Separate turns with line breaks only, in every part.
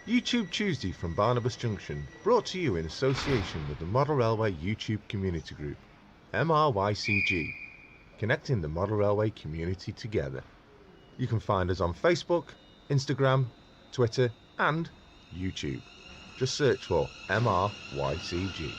YouTube Tuesday from Barnabas Junction, brought to you in association with the Model Railway YouTube Community Group, MRYCG, connecting the Model Railway community together. You can find us on Facebook, Instagram, Twitter and YouTube. Just search for MRYCG.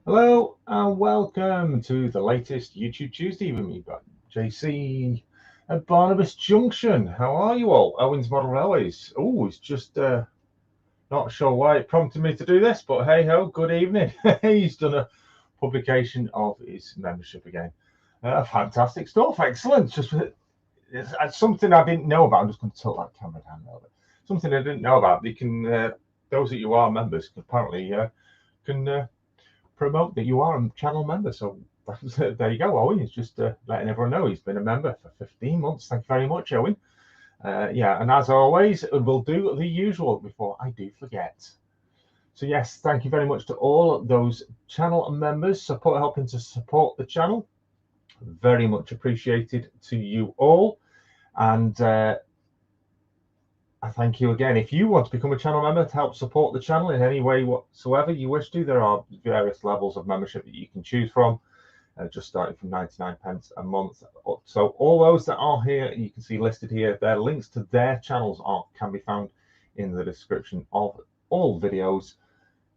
Hello and welcome to the latest YouTube Tuesday with me, JC at Barnabas Junction. How are you all? Owen's Model Railways. Oh, it's just not sure why it prompted me to do this, but hey ho, good evening. He's done a publication of his membership again. Fantastic stuff, excellent. It's something I didn't know about. I'm just going to tilt that camera down a little bit. Something I didn't know about. You can, those that you are members, apparently can promote that you are a channel member. So there you go. Owen is just letting everyone know he's been a member for 15 months. Thank you very much, Owen. Yeah, and as always, we'll do the usual before I do forget. So yes, thank you very much to all those channel members helping to support the channel. Very much appreciated to you all. And I thank you again. If you want to become a channel member to help support the channel in any way whatsoever you wish to, there are various levels of membership that you can choose from, just starting from 99p a month. So all those that are here, you can see listed here, their links to their channels can be found in the description of all videos.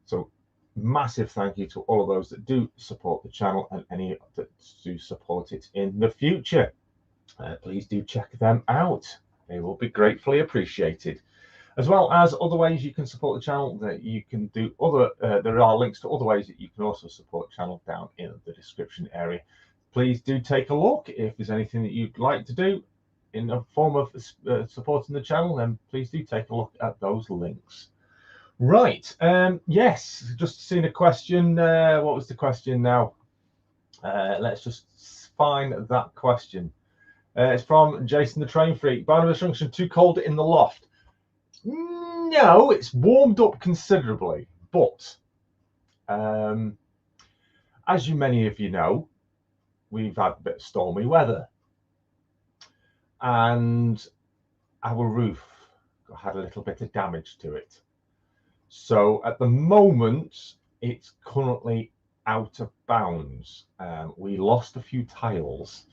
So massive thank you to all of those that do support the channel and any that do support it in the future. Please do check them out. They will be gratefully appreciated. As well as other ways you can support the channel, that you can do there are links to other ways that you can also support the channel down in the description area. Please do take a look. If there's anything that you'd like to do in a form of supporting the channel, then please do take a look at those links. Right, yes, just seen a question. What was the question now? Let's just find that question. It's from Jason the Train Freak. Barnabas Junction too cold in the loft? No, it's warmed up considerably, but as many of you know, we've had a bit of stormy weather, and our roof had a little bit of damage to it. So at the moment, it's currently out of bounds. We lost a few tiles,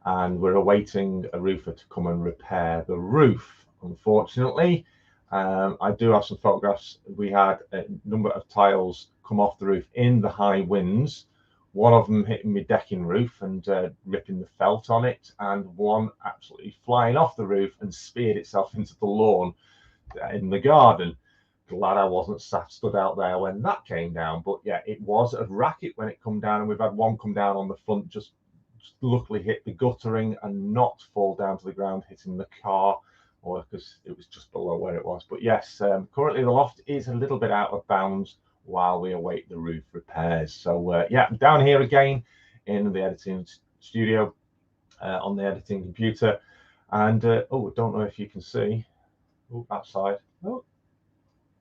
and we're awaiting a roofer to come and repair the roof. Unfortunately, I do have some photographs. We had a number of tiles come off the roof in the high winds, one of them hitting my decking roof and ripping the felt on it, and one absolutely flying off the roof and speared itself into the lawn. in the garden. Glad I wasn't stood out there when that came down. But yeah, it was a racket when it come down, and we've had one come down on the front, just luckily hit the guttering and not fall down to the ground, hitting the car, or because it was just below where it was. But yes, currently the loft is a little bit out of bounds while we await the roof repairs. So yeah, down here again in the editing studio on the editing computer, and oh, I don't know if you can see, oh, outside, oh,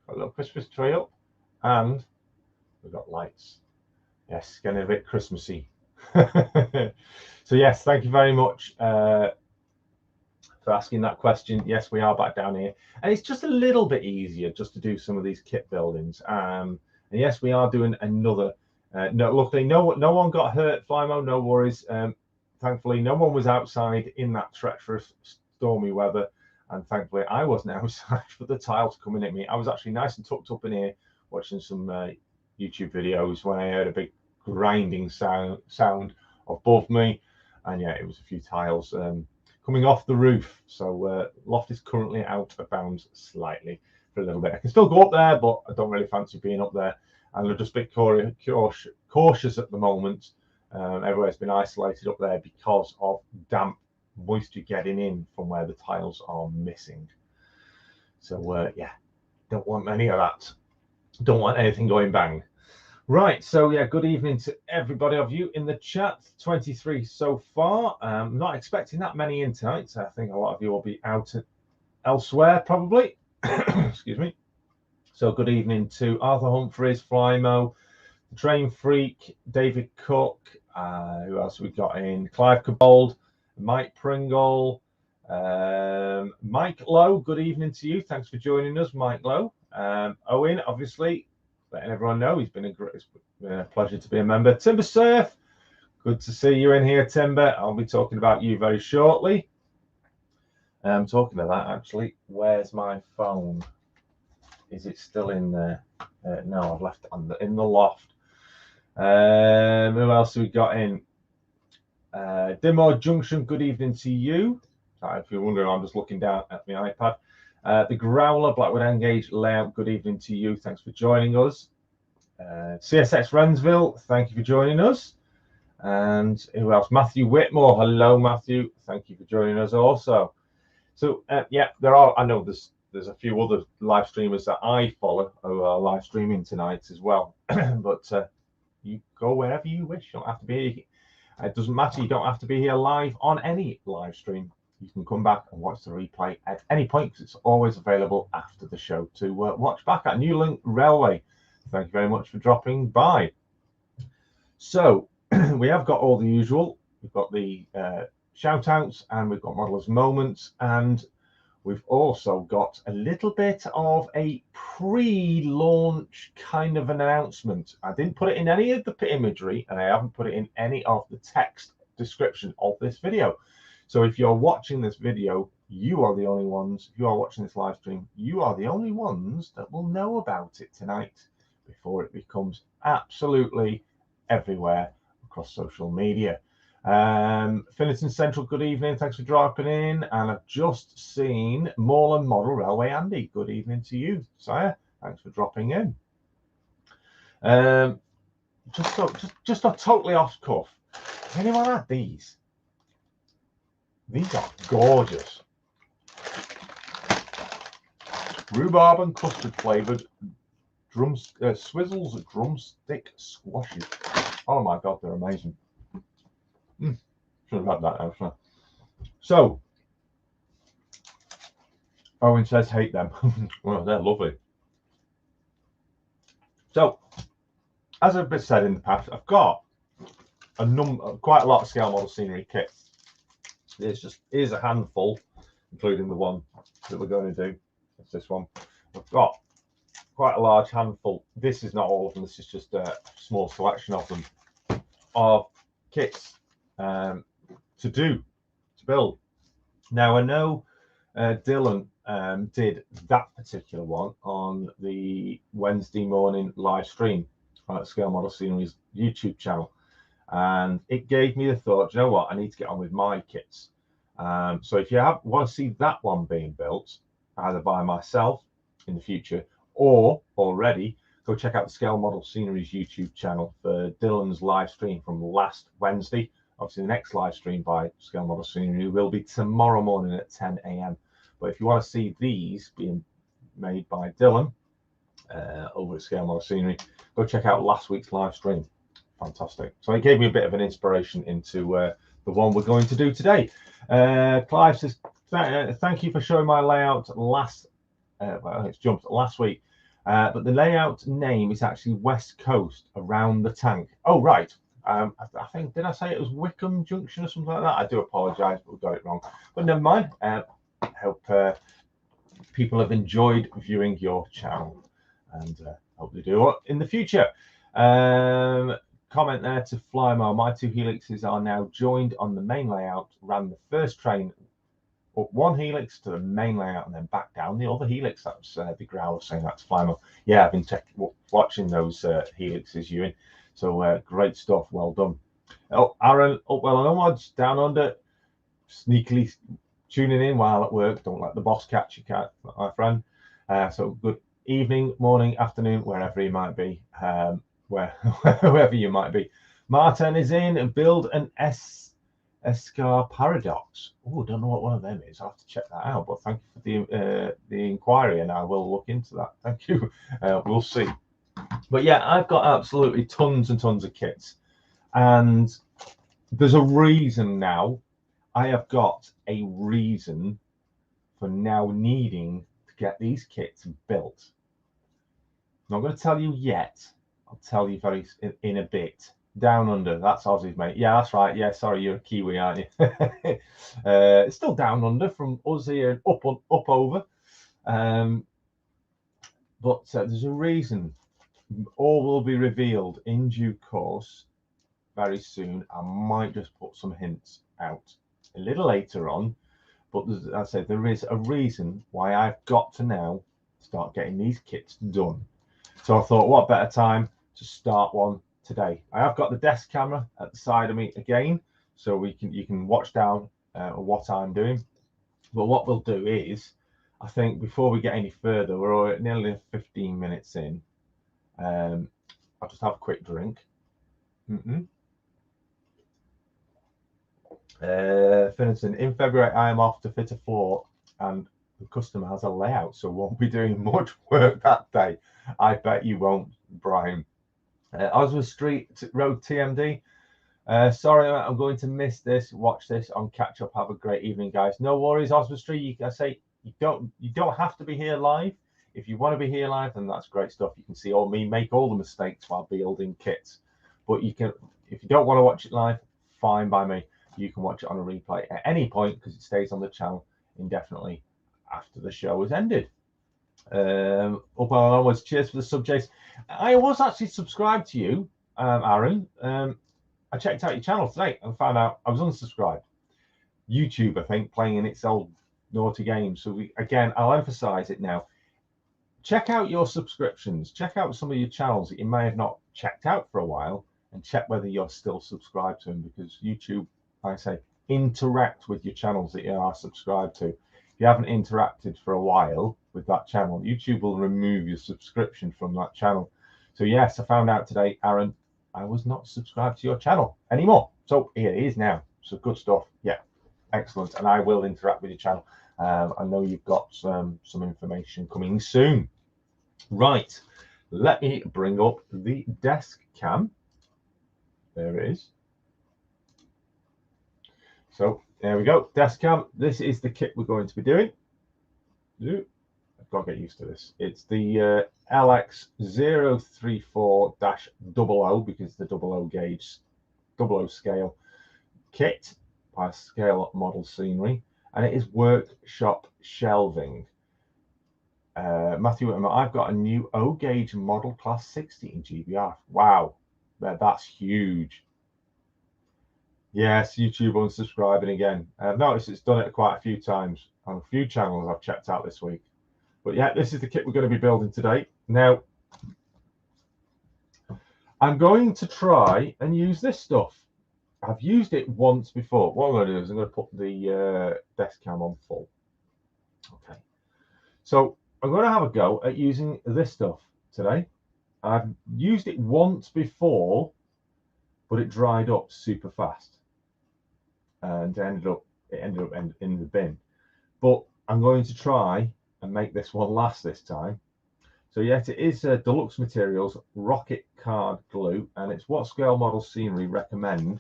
got a little Christmas tree up, and we've got lights. Yes, getting a bit Christmassy. So yes, thank you very much for asking that question. Yes, we are back down here, and it's just a little bit easier just to do some of these kit buildings. And yes, we are doing another. No, luckily, no one got hurt. Flymo, no worries. Thankfully, no one was outside in that treacherous stormy weather, and thankfully, I wasn't outside for the tiles coming at me. I was actually nice and tucked up in here watching some YouTube videos when I heard a big grinding sound above me, and yeah, it was a few tiles coming off the roof. So loft is currently out of bounds slightly for a little bit. I can still go up there, but I don't really fancy being up there, and I'm just a bit cautious at the moment. Everywhere's been isolated up there because of damp moisture getting in from where the tiles are missing. So yeah, don't want any of that. Don't want anything going bang. Right, so yeah, good evening to everybody of you in the chat. 23 so far. Not expecting that many in tonight. So I think a lot of you will be out elsewhere probably. Excuse me. So good evening to Arthur Humphreys, Flymo, Train Freak, David Cook. Who else we got in? Clive Cabold, Mike Pringle, Mike Lowe. Good evening to you. Thanks for joining us, Mike Lowe. Owen, obviously, letting everyone know it's been a pleasure to be a member. Timber Surf, good to see you in here, Timber. I'll be talking about you very shortly. Talking of that, actually, where's my phone? Is it still in there? No, I've left it in the loft. Who else have we got in? MRYCG Junction, good evening to you. If you're wondering, I'm just looking down at my iPad. The Growler, Blackwood Engage Layout, good evening to you. Thanks for joining us. CSX Wrensville, thank you for joining us. And who else? Matthew Whitmore. Hello, Matthew. Thank you for joining us also. So, yeah, I know there's a few other live streamers that I follow who are live streaming tonight as well. But you go wherever you wish. You don't have to be. It doesn't matter. You don't have to be here live on any live stream. You can come back and watch the replay at any point because it's always available after the show to watch back at New Link Railway. Thank you very much for dropping by. So we have got all the usual. We've got the shout outs, and we've got Modelers Moments, and we've also got a little bit of a pre-launch kind of an announcement. I didn't put it in any of the imagery, and I haven't put it in any of the text description of this video. So if you're watching this video, you are the only ones, if you are watching this live stream, you are the only ones that will know about it tonight before it becomes absolutely everywhere across social media. Finnerton Central, good evening. Thanks for dropping in. And I've just seen Moreland Model Railway Andy. Good evening to you, sire. Thanks for dropping in. Just a totally off cuff. Has anyone had these? These are gorgeous. Rhubarb and custard flavored Swizzles drumstick squashes. Oh my god, they're amazing. Should have had that actually. So, Owen says hate them. Well, they're lovely. So, as I've been said in the past, I've got quite a lot of Scale Model Scenery kit. Here's a handful, including the one that we're going to do. It's this one. I've got quite a large handful. This is not all of them. This is just a small selection of them, of kits to build. Now I know Dylan did that particular one on the Wednesday morning live stream at Scale Model Scenery's YouTube channel, and it gave me the thought, you know what, I need to get on with my kits. So if you want to see that one being built, either by myself in the future or already, go check out the Scale Model Scenery's YouTube channel for Dylan's live stream from last Wednesday. Obviously, the next live stream by Scale Model Scenery will be tomorrow morning at 10 a.m. But if you want to see these being made by Dylan over at Scale Model Scenery, go check out last week's live stream. Fantastic. So it gave me a bit of an inspiration into the one we're going to do today. Clive says, thank you for showing my layout last, well, it's jumped last week, but the layout name is actually West Coast around the tank. Oh, right. I think, did I say it was Wickham Junction or something like that? I do apologize, but we got it wrong. But never mind. Hope people have enjoyed viewing your channel, and hope they do in the future. Comment there to Flymo. My two helixes are now joined on the main layout. Ran the first train up one helix to the main layout and then back down the other helix. That's Big Growler saying that's Flymo. Yeah, I've been watching those helixes, Ewan. So great stuff. Well done. Oh, Aaron, up well and onwards, down under, sneakily tuning in while at work. Don't let the boss catch you, my friend. So good evening, morning, afternoon, wherever you might be. Wherever you might be. Martin is in and build an Escar paradox. Oh, don't know what one of them is. I'll have to check that out. But thank you for the inquiry, and I will look into that. Thank you. We'll see. But yeah, I've got absolutely tons and tons of kits, and there's a reason now. I have got a reason for now needing to get these kits built. I'm not going to tell you yet. I'll tell you in a bit. Down under, that's Aussie's, mate. Yeah, that's right. Yeah, sorry, you're a Kiwi, aren't you? It's still down under from us here, up over. But there's a reason. All will be revealed in due course very soon. I might just put some hints out a little later on. But as I said, there is a reason why I've got to now start getting these kits done. So I thought, what better time to start one today? I have got the desk camera at the side of me again, so you can watch down what I'm doing. But what we'll do is, I think before we get any further, we're nearly 15 minutes in. I'll just have a quick drink. Finneton, in February I am off to fit a floor, and the customer has a layout, so won't be doing much work that day. I bet you won't, Brian. Oswald Street Road TMD. Sorry, I'm going to miss this. Watch this on catch up. Have a great evening, guys. No worries, Oswald Street. I say you don't have to be here live. If you want to be here live, then that's great stuff. You can see all me make all the mistakes while building kits. But you can, if you don't want to watch it live, fine by me. You can watch it on a replay at any point because it stays on the channel indefinitely after the show has ended. Up and onwards. Cheers for the subjects. I was actually subscribed to you, Aaron. I checked out your channel today and found out I was unsubscribed. YouTube, I think, playing in its old naughty game. So again, I'll emphasize it now. Check out your subscriptions. Check out some of your channels that you may have not checked out for a while, and check whether you're still subscribed to them, because YouTube, like I say, interact with your channels that you are subscribed to. If you haven't interacted for a while with that channel, YouTube will remove your subscription from that channel. So yes, I found out today, Aaron, I was not subscribed to your channel anymore. So here it is now. So good stuff. Yeah, excellent. And I will interact with your channel. I know you've got some information coming soon. Right, let me bring up the desk cam. There it is. So there we go, desk cam. This is the kit we're going to be doing. I've got to get used to this. It's the LX034-00, because the 00 gauge, 00 scale kit by Scale Model Scenery, and it is Workshop Shelving. Matthew, I've got a new O gauge model class 60 in GBR. Wow, that's huge. Yes, YouTube unsubscribing again. I've noticed it's done it quite a few times on a few channels I've checked out this week. But yeah, this is the kit we're going to be building today. Now, I'm going to try and use this stuff. I've used it once before. What I'm going to do is I'm going to put the desk cam on full. Okay. So I'm going to have a go at using this stuff today. I've used it once before, but it dried up super fast and it ended up in the bin. But I'm going to try and make this one last this time. So yes, it is Deluxe Materials Rocket Card Glue, and it's what Scale Model Scenery recommend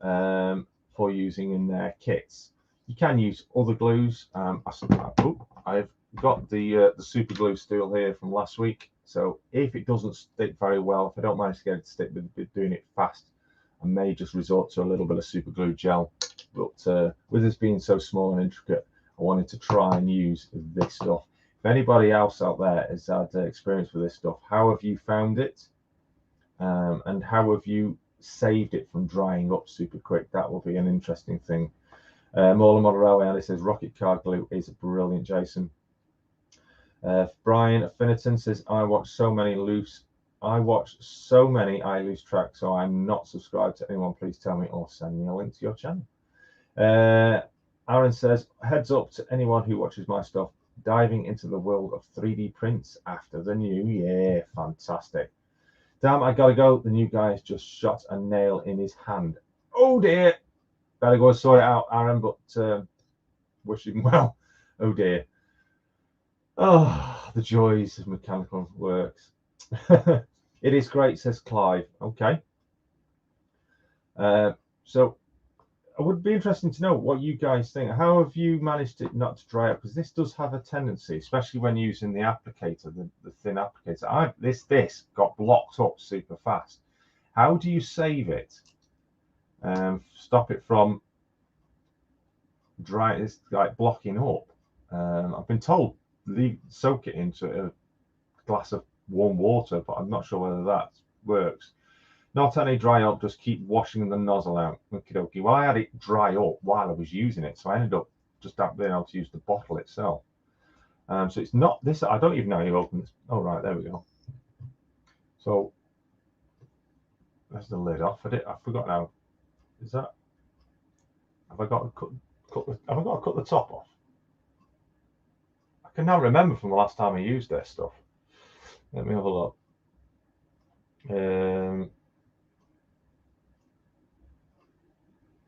for using in their kits. You can use other glues. I've got the super glue still here from last week. So if it doesn't stick very well, if I don't manage to get it to stick, but doing it fast, I may just resort to a little bit of super glue gel. But with this being so small and intricate, I wanted to try and use this stuff. If anybody else out there has had experience with this stuff, how have you found it? And how have you saved it from drying up super quick? That will be an interesting thing. Model Railway, and it says Rocket Card Glue is brilliant, Jason. Brian Finnerton says, I watch so many I lose track, so I'm not subscribed to anyone. Please tell me or send me a link to your channel. Aaron says, heads up to anyone who watches my stuff, diving into the world of 3D prints after the new year. Fantastic. Damn, I gotta go. The new guy has just shot a nail in his hand. Oh dear. Better go and sort it out, Aaron, but wish him well. Oh dear. Oh, the joys of mechanical works. It is great, says Clive. Okay. So it would be interesting to know what you guys think. How have you managed it not to dry up? Because this does have a tendency, especially when using the applicator, the thin applicator. This got blocked up super fast. How do you save it? Stop it from dry, it's like blocking up. I've been told soak it into a glass of warm water, but I'm not sure whether that works. Not any dry up, just keep washing the nozzle out. Okie dokie. Well, I had it dry up while I was using it, so I ended up just not being able to use the bottle itself. So it's not this. I don't even know how you open this. Oh, right, there we go. So there's the lid off. I forgot now. Is that? Have I got to cut the top off? I can now remember from the last time I used this stuff. Let me have a look.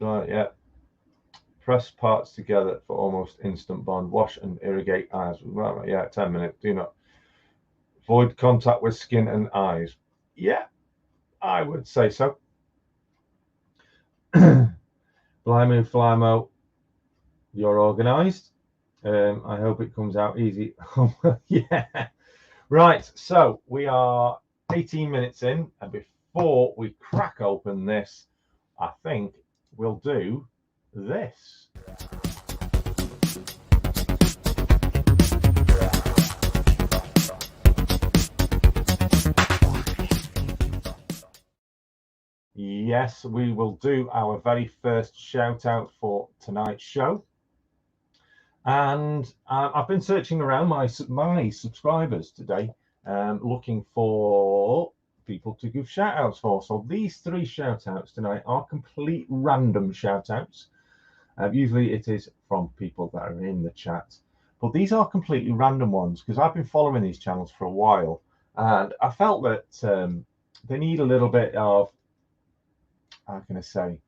Right, yeah. Press parts together for almost instant bond. Wash and irrigate eyes. Right, yeah, 10 minutes. Do not avoid contact with skin and eyes. Yeah, I would say so. Flymo, you're organised. I hope it comes out easy. Yeah. Right, so we are 18 minutes in, and before we crack open this, I think we'll do this. Yes, we will do our very first shout out for tonight's show. And I've been searching around my subscribers today, looking for people to give shout outs for. So these 3 shout outs tonight are complete random shout outs. Usually it is from people that are in the chat, but these are completely random ones because I've been following these channels for a while, and I felt that they need a little bit of, how can I say,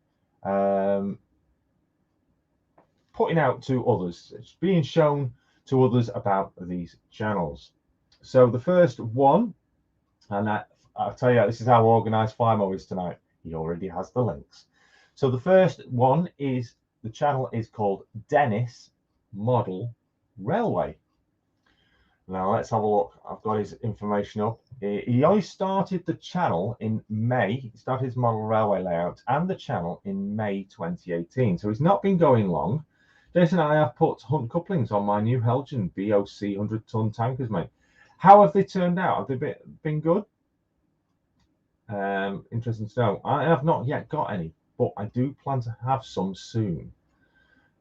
putting out to others. It's being shown to others about these channels. So the first one, and I'll tell you, this is how organized Flymo is tonight. He already has the links. So the first one is, the channel is called Dennis Model Railway. Now let's have a look. I've got his information up. He only started the channel in May. He started his Model Railway Layout and the channel in May 2018. So he's not been going long. Jason and I have put hunt couplings on my new Helgen BOC 100-ton tankers, mate. How have they turned out? Have they been good? Interesting to know. I have not yet got any, but I do plan to have some soon.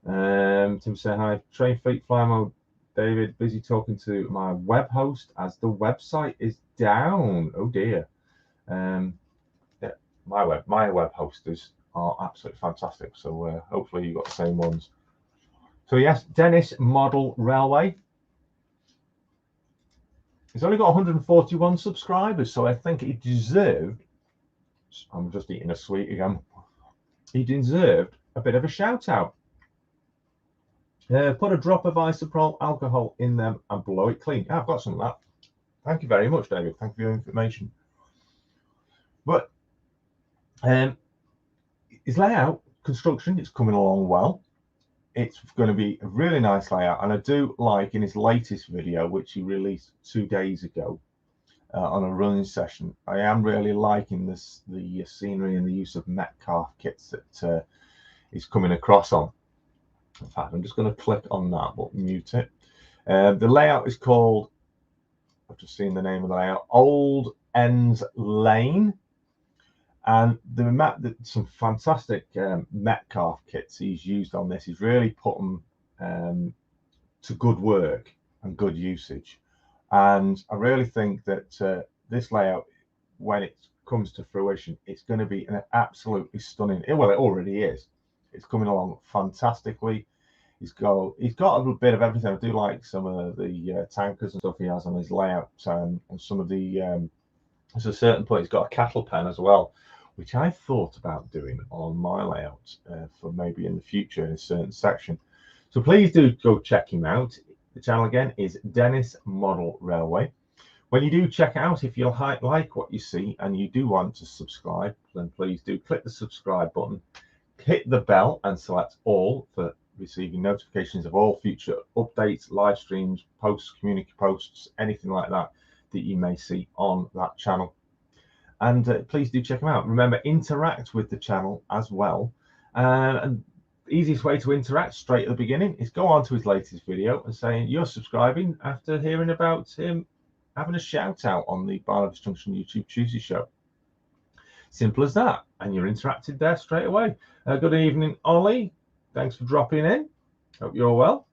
Tim said, hi, Train Fleet Flymo. David, busy talking to my web host as the website is down. Oh dear. Yeah, my web hosters are absolutely fantastic. So hopefully you got the same ones. So yes, Dennis Model Railway. It's only got 141 subscribers, so I think it deserved, I'm just eating a sweet again, he deserved a bit of a shout out. Put a drop of isopropyl alcohol in them and blow it clean. I've got some of that. Thank you very much, David. Thank you for your information. But his layout, construction, it's coming along well. It's going to be a really nice layout, and I do like in his latest video, which he released 2 days ago on a running session, I am really liking the scenery and the use of Metcalf kits that he's coming across on. In fact, I'm just going to click on that, but mute it. The layout is called, I've just seen the name of the layout, Old Ends Lane. And some fantastic Metcalf kits he's used on this. He's really put them to good work and good usage. And I really think that this layout, when it comes to fruition, it's going to be an absolutely stunning. Well, it already is. It's coming along fantastically. He's got a bit of everything. I do like some of the tankers and stuff he has on his layout, and some of the. There's a certain point he's got a cattle pen as well, which I thought about doing on my layout for maybe in the future in a certain section. So please do go check him out. The channel again is Dennis Model Railway. When you do check out, if you like what you see and you do want to subscribe, then please do click the subscribe button, hit the bell and select all for receiving notifications of all future updates, live streams, posts, community posts, anything like that that you may see on that channel. And please do check them out. Remember, interact with the channel as well. And the easiest way to interact straight at the beginning is go on to his latest video and saying you're subscribing after hearing about him having a shout out on the Barnabas Junction YouTube Tuesday show. Simple as that. And you're interacted there straight away. Good evening, Ollie. Thanks for dropping in. Hope you're well.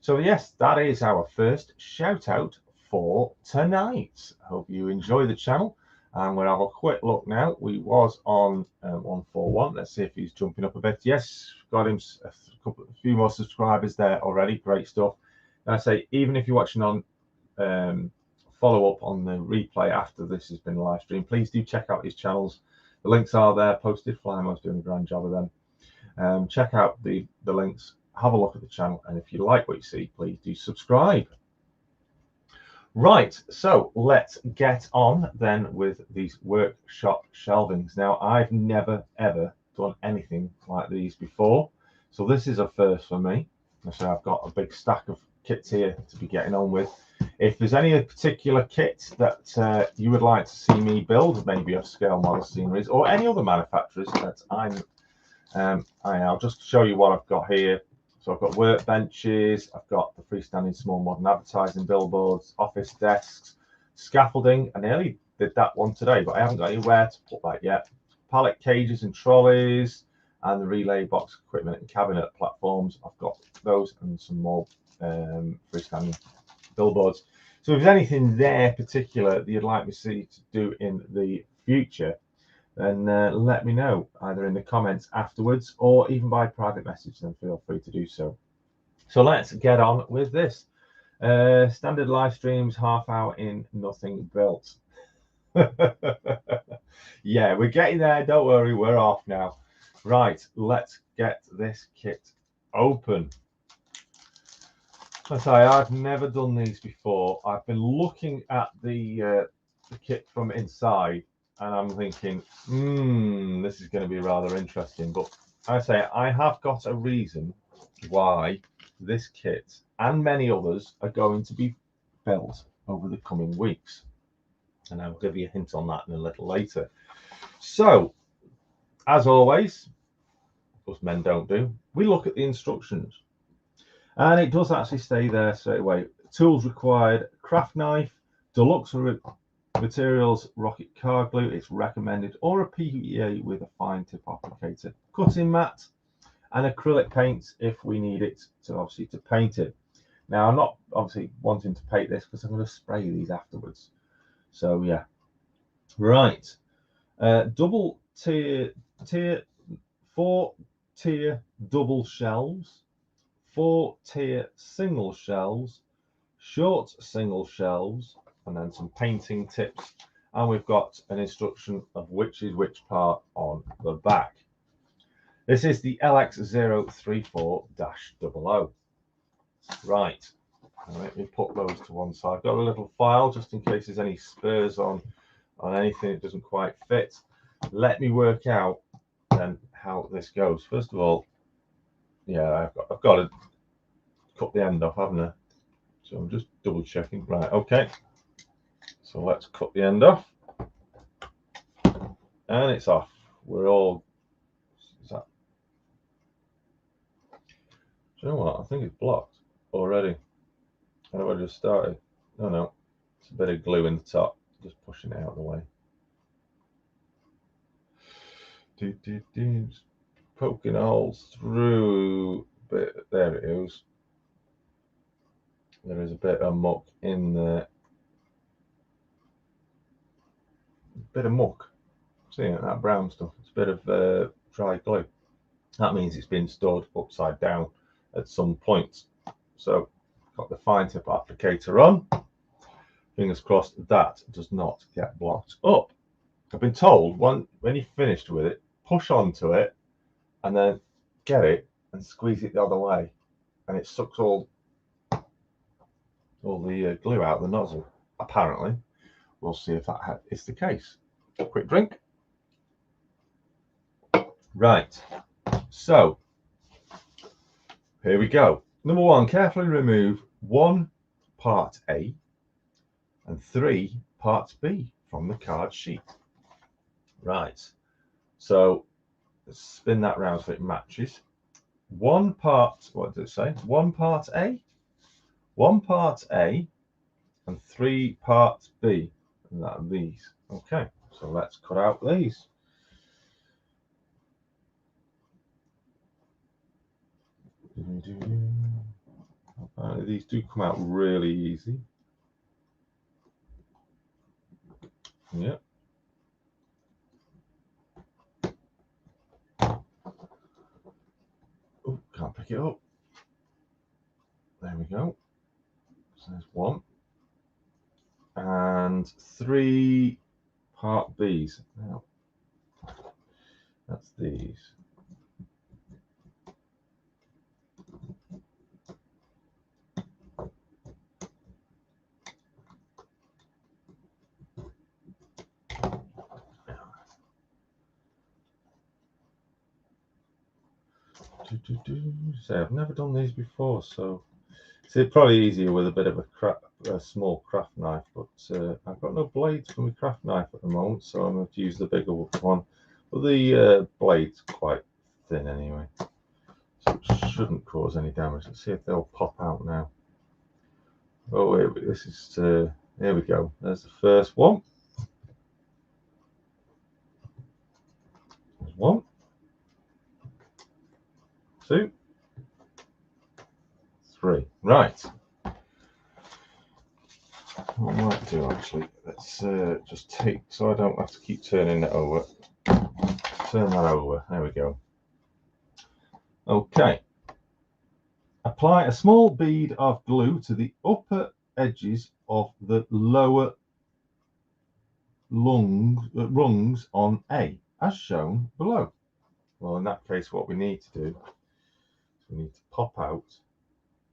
So yes, that is our first shout out for tonight. Hope you enjoy the channel. And we'll have a quick look now. We was on 141. Let's see if he's jumping up a bit. Yes, got him a few more subscribers there already. Great stuff. And I say, even if you're watching on follow up on the replay after this has been live streamed, please do check out his channels. The links are there posted. Flymo's doing a grand job of them. Check out the links. Have a look at the channel. And if you like what you see, please do subscribe. Right, so let's get on then with these workshop shelvings. Now, I've never ever done anything like these before, so this is a first for me. So I've got a big stack of kits here to be getting on with. If there's any particular kit that you would like to see me build, maybe of Scale Model Sceneries or any other manufacturers that I'll just show you what I've got here. So I've got workbenches, I've got the freestanding small modern advertising billboards, office desks, scaffolding. I nearly did that one today, but I haven't got anywhere to put that yet. Pallet cages and trolleys, and the relay box equipment and cabinet platforms. I've got those and some more freestanding billboards. So if there's anything there particular that you'd like me to do in the future, then let me know either in the comments afterwards or even by private message, then feel free to do so. So let's get on with this. Standard live streams, half hour in, nothing built. Yeah, we're getting there. Don't worry, we're off now. Right, let's get this kit open. I say I've never done these before. I've been looking at the kit from inside, and I'm thinking, this is going to be rather interesting. But I say I have got a reason why this kit and many others are going to be built over the coming weeks. And I'll give you a hint on that in a little later. So, as always, of course men don't do, we look at the instructions. And it does actually stay there straight away. Tools required, craft knife, deluxe materials, rocket car glue, it's recommended, or a PVA with a fine tip applicator, cutting mat, and acrylic paints if we need it to obviously to paint it. Now I'm not obviously wanting to paint this because I'm going to spray these afterwards. So yeah, right. Double tier, 4-tier double shelves, 4-tier single shelves, short single shelves, and then some painting tips. And we've got an instruction of which is which part on the back. This is the LX034-00. Right, let me put those to one side. I've got a little file just in case there's any spurs on anything that doesn't quite fit. Let me work out then how this goes. First of all, yeah, I've got to cut the end off, haven't I? So I'm just double checking. Right, okay. So let's cut the end off. And it's off. We're all... Is that... Do you know what? I think it's blocked already. I know I just started. No. It's a bit of glue in the top. Just pushing it out of the way. Just poking holes through. But there it is. There is a bit of muck in there. A bit of muck. See it, that brown stuff. It's a bit of dry glue. That means it's been stored upside down at some point. So, got the fine tip applicator on. Fingers crossed that does not get blocked up. I've been told when you're finished with it, push onto it and then get it and squeeze it the other way, and it sucks all the glue out of the nozzle. Apparently, we'll see if that is the case. A quick drink. Right, so here we go. Number one, carefully remove 1 part A and 3 parts B from the card sheet. Right, so let's spin that round so it matches. 1 part, what does it say? 1 part A, 1 part A, and 3 parts B. And that are these. Okay, so let's cut out these. These do come out really easy. Yeah. Oh, can't pick it up. There we go. So there's 1. And 3 part Bs. Now, that's these. So I've never done these before, so it's probably easier with a bit of a small craft knife, but I've got no blades for my craft knife at the moment, so I'm going to use the bigger one. But the blade's quite thin anyway, so it shouldn't cause any damage. Let's see if they'll pop out now. Oh, this is here we go. There's the first one. There's 1, 2, 3. Right. What I might do actually, let's just take, so I don't have to keep turning it over. Turn that over. There we go. Okay. Apply a small bead of glue to the upper edges of the lower rungs on A, as shown below. Well, in that case, what we need to do is we need to pop out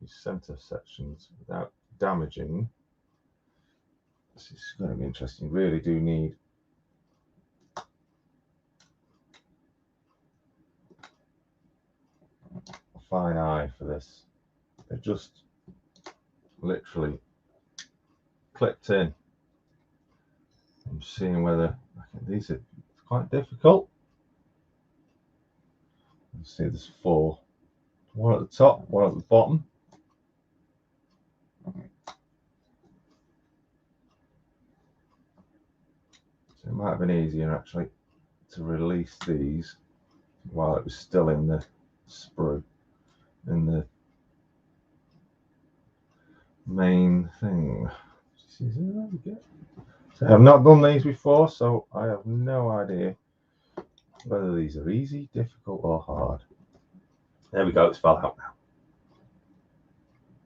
these center sections without damaging. This is going to be interesting. Really do need a fine eye for this. They're just literally clipped in. I'm seeing whether these are quite difficult. Let's see, there's 4. 1 at the top, 1 at the bottom. So it might have been easier actually to release these while it was still in the sprue, in the main thing. There we go. So I've not done these before, so I have no idea whether these are easy, difficult, or hard. There we go, it's fell out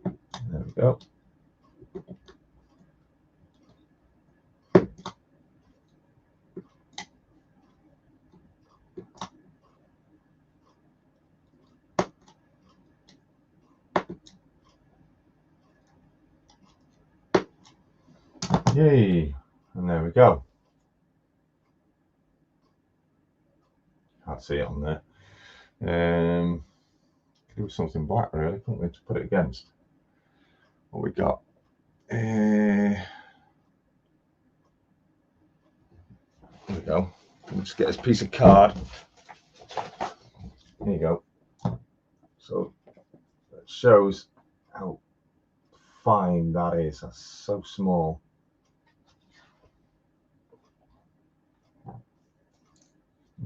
now. There we go. Yay, and there we go. Can't see it on there. Could do something black really, couldn't we, to put it against what we got. There we go. We'll just get this piece of card. There you go. So it shows how fine that is. That's so small.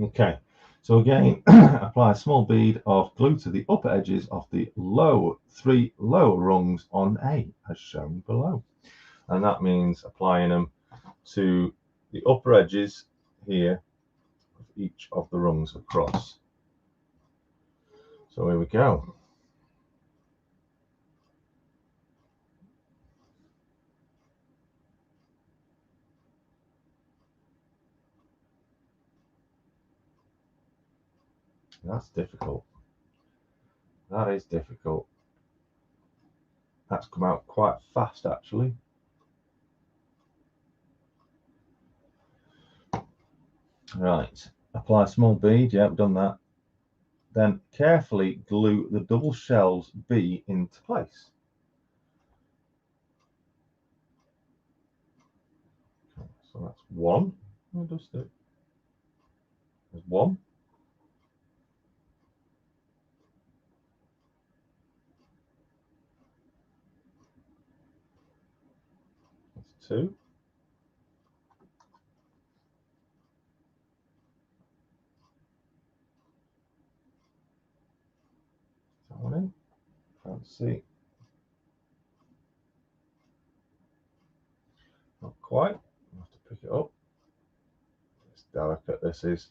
Okay, so again, apply a small bead of glue to the upper edges of the three lower rungs on A, as shown below. And that means applying them to the upper edges here of each of the rungs across. So here we go. That's difficult. That is difficult. That's come out quite fast, actually. Right, apply a small bead. Yeah, I've done that. Then carefully glue the double shelves B into place. Okay, so that's one. I'll just do it. There's one. That's two. That one in. Can't see. Not quite. I'll have to pick it up. It's delicate, this is.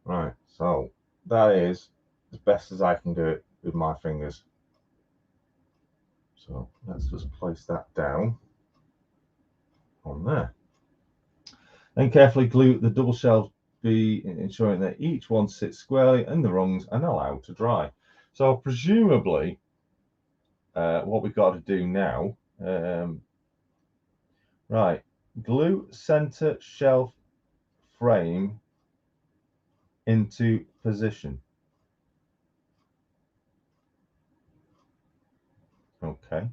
Right, so that is as best as I can do it with my fingers. So let's just place that down on there. Then carefully glue the double shelves B, ensuring that each one sits squarely in the rungs and allowed to dry. So presumably what we've got to do now, right, glue center shelf frame into position. Okay.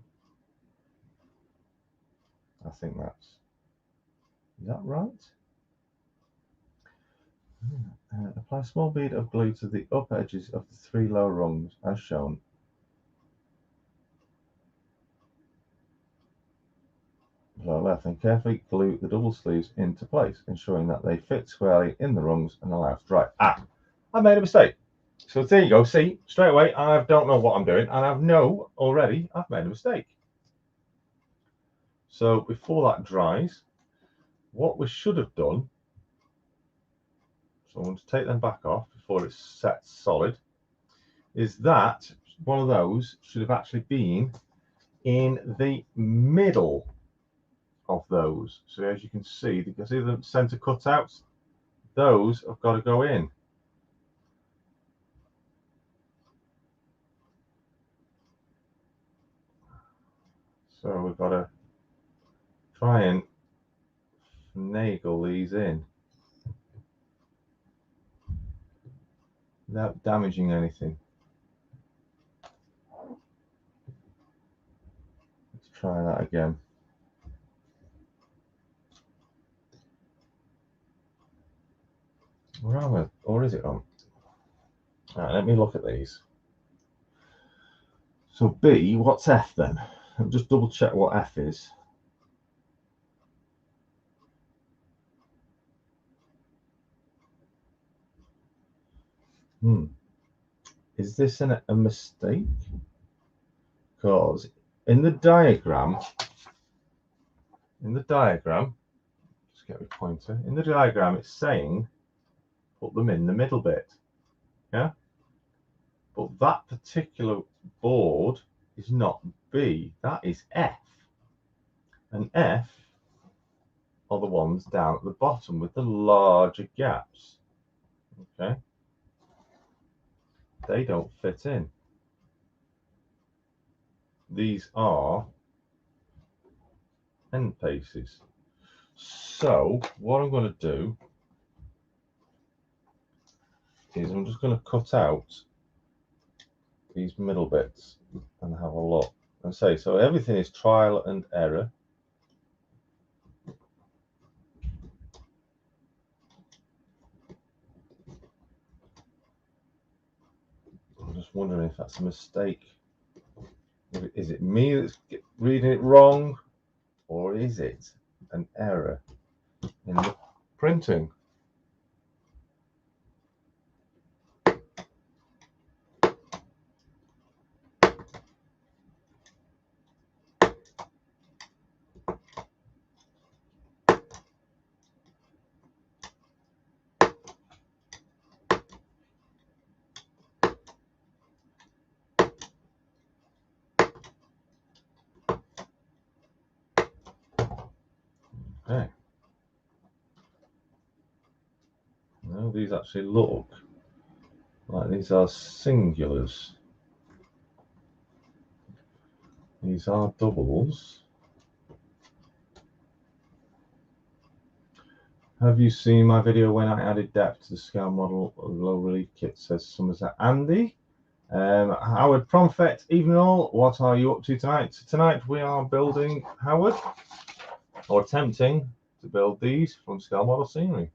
I think is that right? Apply a small bead of glue to the upper edges of the three lower rungs as shown. Below left, and carefully glue the double sleeves into place, ensuring that they fit squarely in the rungs and allow to dry. I made a mistake. So there you go. See, straight away, I don't know what I'm doing, and I know already I've made a mistake. So before that dries, what we should have done, so I'm going to take them back off before it's set solid, is that one of those should have actually been in the middle of those. So as you can see the center cutouts, those have got to go in. So we've got to try and finagle these in without damaging anything. Let's try that again. Where am I? Or is it on? All right, let me look at these. So B, what's F then? I'll just double check what F is. Is this a mistake? Because in the diagram, just get my pointer. In the diagram, it's saying put them in the middle bit. Yeah. But that particular board is not B. That is F. And F are the ones down at the bottom with the larger gaps. Okay, they don't fit in. These are end pieces. So what I'm going to do is I'm just going to cut out these middle bits and have a look and say, so everything is trial and error. I'm just wondering if that's a mistake. Is it me that's reading it wrong, or is it an error in the printing? Okay. No, these actually look like these are singulars. These are doubles. Have you seen my video when I added depth to the scale model low relief kit? Says Somerset Andy. Howard Promfet, evening all. What are you up to tonight? Tonight we are building, Howard, or attempting to build these from Scale Model Scenery.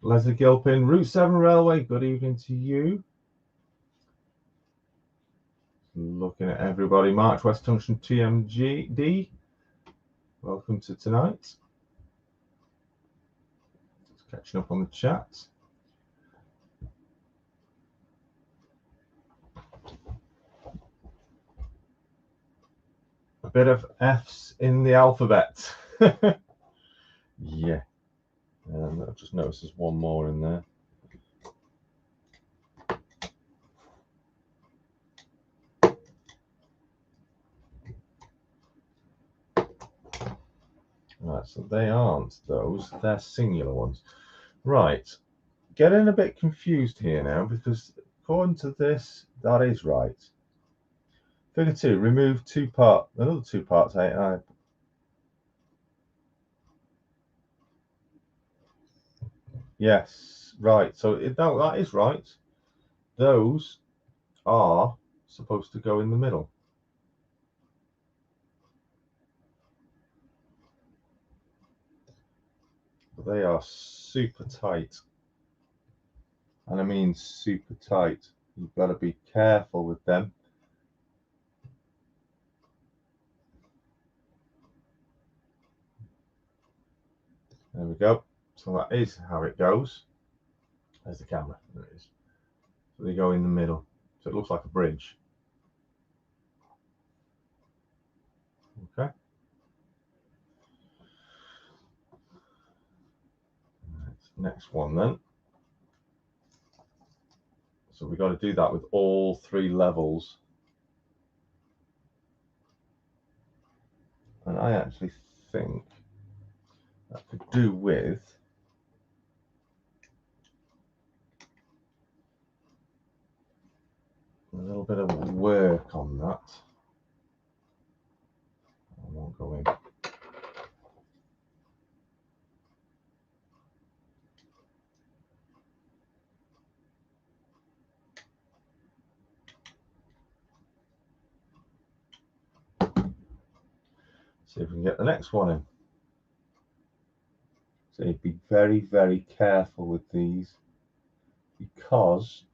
Leslie Gilpin, Route 7 Railway, good evening to you. Looking at everybody, March West Junction TMGD, welcome to tonight. Just catching up on the chat. A bit of F's in the alphabet. Yeah. I've just noticed there's one more in there. Right, so they aren't those, they're singular ones. Right, getting a bit confused here now because according to this, that is right. Figure 2, remove another two parts. Yes, right, so no, that is right. Those are supposed to go in the middle. But they are super tight. And I mean super tight. You've got to be careful with them. There we go. So that is how it goes. There's the camera. There it is. So they go in the middle. So it looks like a bridge. Okay. Next one then. So we've got to do that with all three levels. And I actually think that could do with a little bit of work on that. I won't go in. See if we can get the next one in. So you'd be very, very careful with these because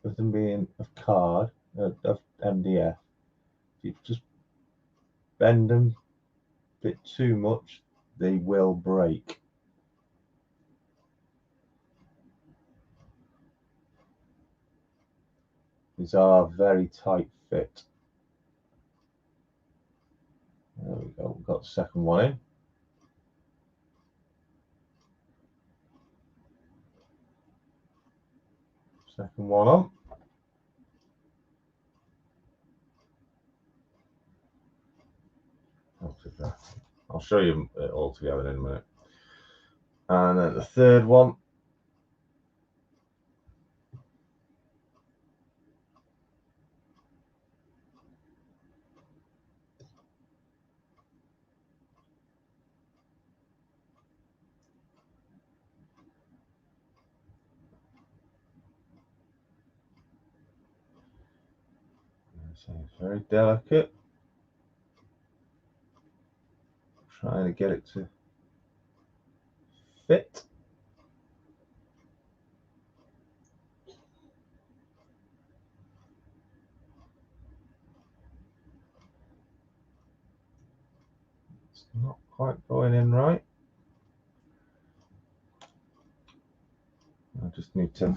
of them being of MDF. If you just bend them a bit too much, they will break. These are very tight fit. There we go, we've got the second one in. Second one on. I'll show you it all together in a minute. And then the third one, so it's very delicate. Trying to get it to fit. It's not quite going in right. I just need to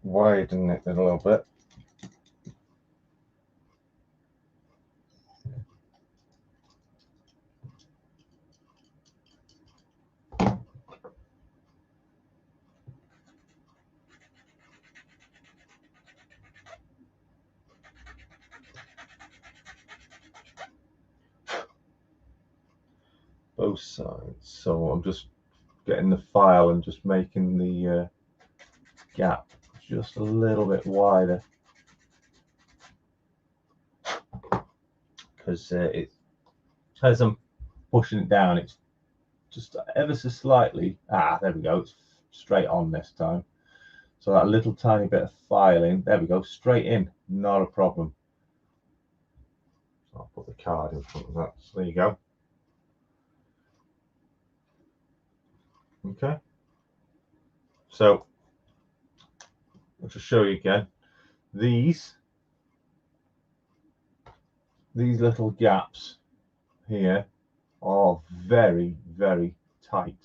widen it a little bit. Both sides. So I'm just getting the file and just making the gap just a little bit wider, because it, as I'm pushing it down, it's just ever so slightly. There we go. It's straight on this time. So that little tiny bit of filing, there we go, straight in, not a problem. So I'll put the card in front of that. So there you go. Okay. So I'll just show you again. These little gaps here are very, very tight.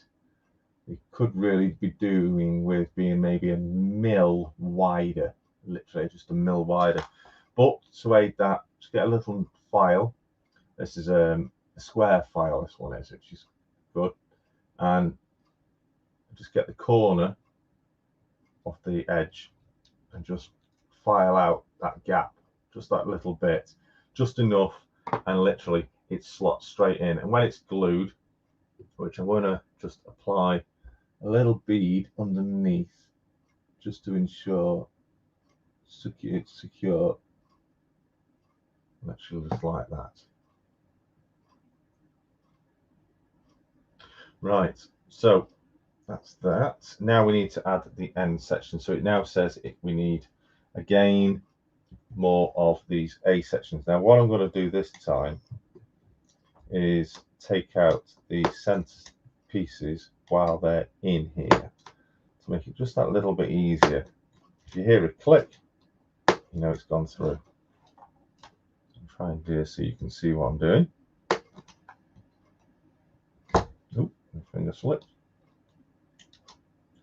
It could really be doing with being maybe a mil wider, literally just a mil wider. But to aid that, just get a little file. This is a square file, this one is, which is good. And just get the corner of the edge and just file out that gap, just that little bit, just enough, and literally it slots straight in. And when it's glued, which I'm going to just apply a little bead underneath just to ensure it's secure, literally just like that. Right, so that's that. Now we need to add the end section. So it now says we need, again, more of these A sections. Now what I'm going to do this time is take out the center pieces while they're in here to make it just that little bit easier. If you hear a click, you know it's gone through. I'm trying to do this so you can see what I'm doing. Oh, my finger slipped.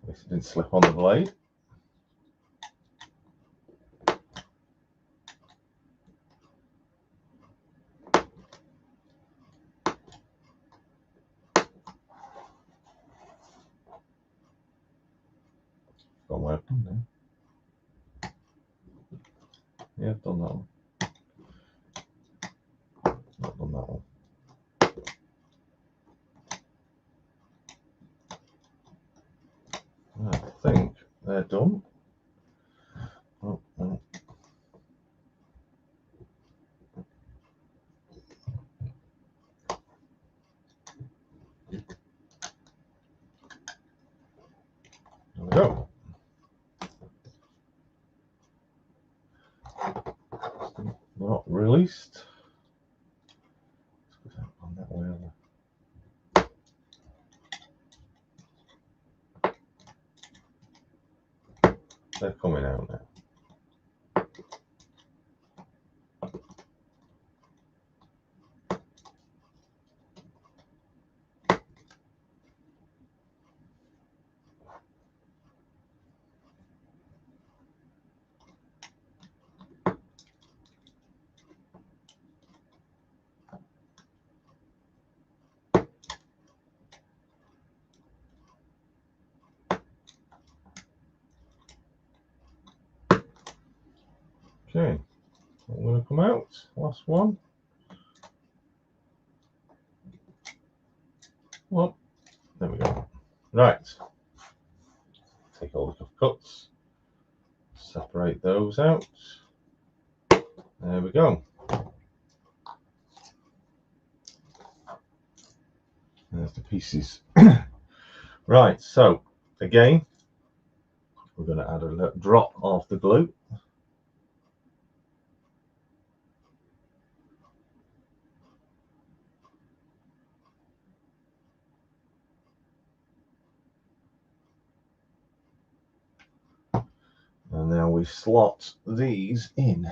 At least it didn't slip on the blade. Got my open there. Yeah, I've done that one. Not done that one. I think they're done. Oh. There we go. Not released. Let's go down that way over. They're coming out now. Okay, I'm going to come out. Last one. Right, take all the cuts, separate those out. There we go. There's the pieces. Right, so again, we're going to add a little drop of the glue. And now we slot these in.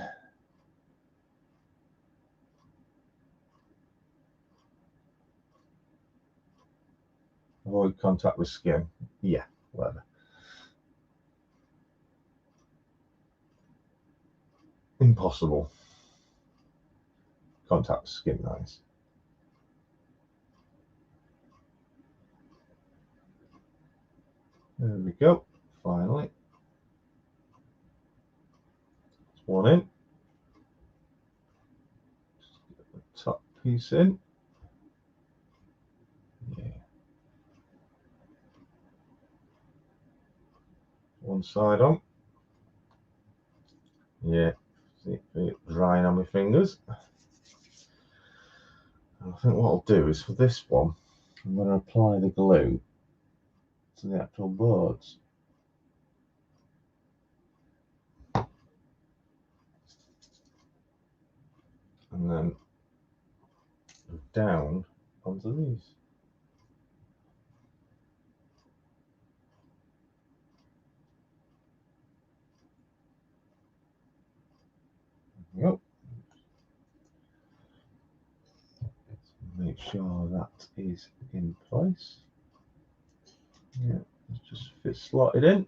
Avoid contact with skin. Yeah, whatever. Impossible. Contact with skin, nice. There we go. Finally. There's one in. Just get the top piece in. Yeah. One side on. Yeah. See it drying on my fingers. And I think what I'll do is for this one, I'm going to apply the glue to the actual boards. And then down onto these. Yep. Let's make sure that is in place. Yeah, let's just fit slotted in.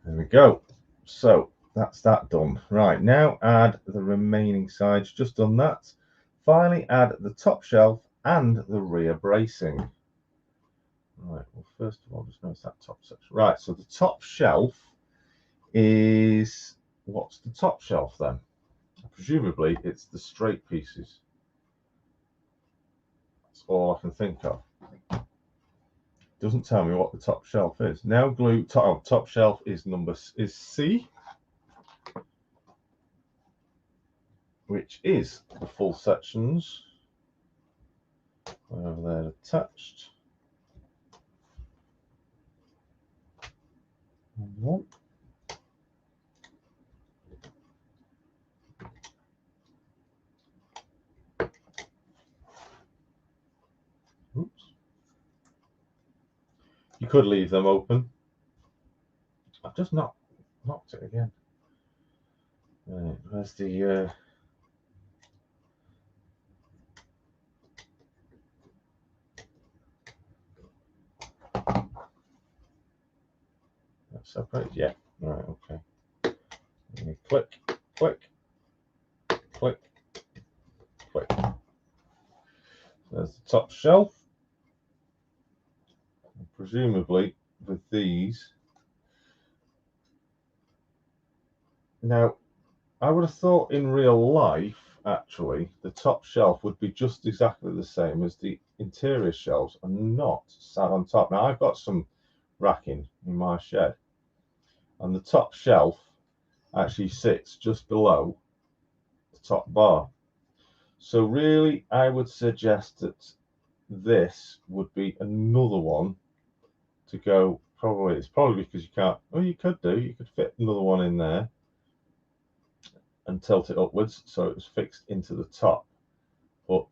There we go. So that's that done. Right, now add the remaining sides. Just done that. Finally, add the top shelf and the rear bracing. Right, well, first of all, just notice that top section. Right, so the top shelf is, what's the top shelf then? Presumably, it's the straight pieces. That's all I can think of. Doesn't tell me what the top shelf is. Now glue top shelf is C, which is the full sections over there attached. One. Oops. You could leave them open. I've just knocked it again. Right, where's the separate? Yeah. Right. Okay. Click, click, click, click. There's the top shelf. And presumably with these. Now, I would have thought in real life, actually, the top shelf would be just exactly the same as the interior shelves and not sat on top. Now, I've got some racking in my shed, and the top shelf actually sits just below the top bar. So really, I would suggest that this would be another one to go. Probably, it's probably because you can't, well, you could fit another one in there and tilt it upwards so it was fixed into the top. But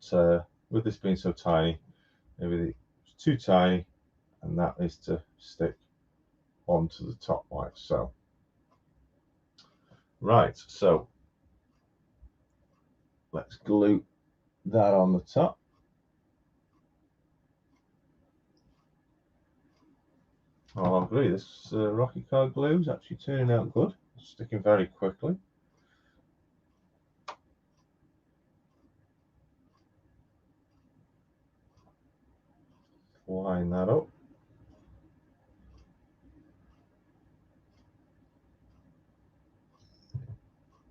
with this being so tiny, maybe it's too tiny, and that is to stick onto the top like so. Right, so let's glue that on the top. Oh, I agree, this Rocky Card glue is actually turning out good. It's sticking very quickly. Line that up.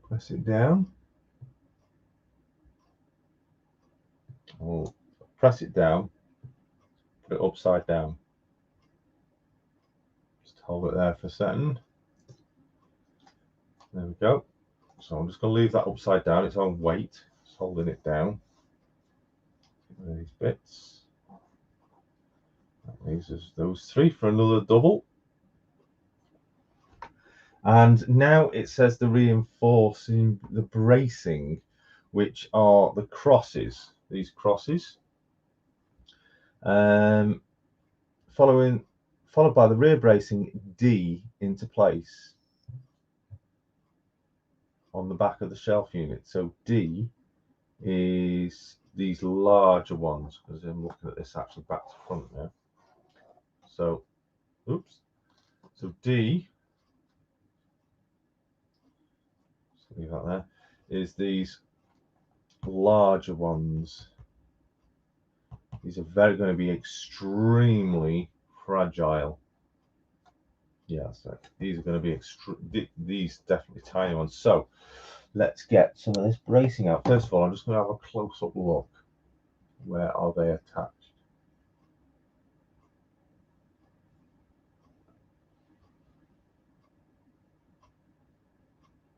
Press it down. press it down, put it upside down. Just hold it there for a second. There we go. So I'm just going to leave that upside down, its own weight, just holding it down. These bits. That leaves us those three for another double. And now it says the reinforcing, the bracing, which are the crosses, these crosses. Followed by the rear bracing D into place on the back of the shelf unit. So D is these larger ones, because I'm looking at this actually back to front now. So, oops. So D, just leave that there, is these larger ones. These are going to be extremely fragile. Yeah, so these are going to be these definitely tiny ones. So let's get some of this bracing out. First of all, I'm just going to have a close-up look. Where are they attached?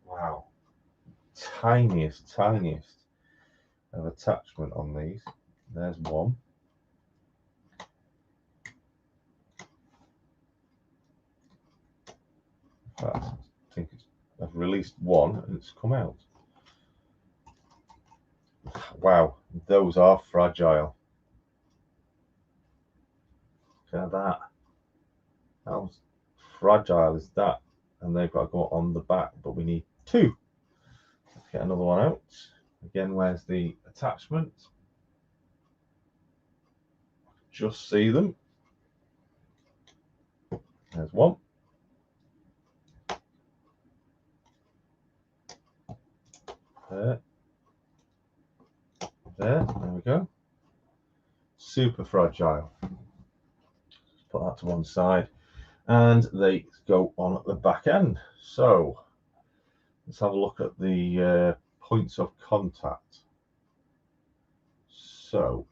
Wow, tiniest of attachment on these. There's one. In fact, I think I've released one and it's come out. Wow, those are fragile. Look at that. How fragile is that? And they've got to go on the back, but we need two. Let's get another one out. Again, where's the attachment? Just see them. There's one. There. There we go. Super fragile. Just put that to one side. And they go on at the back end. So let's have a look at the points of contact. So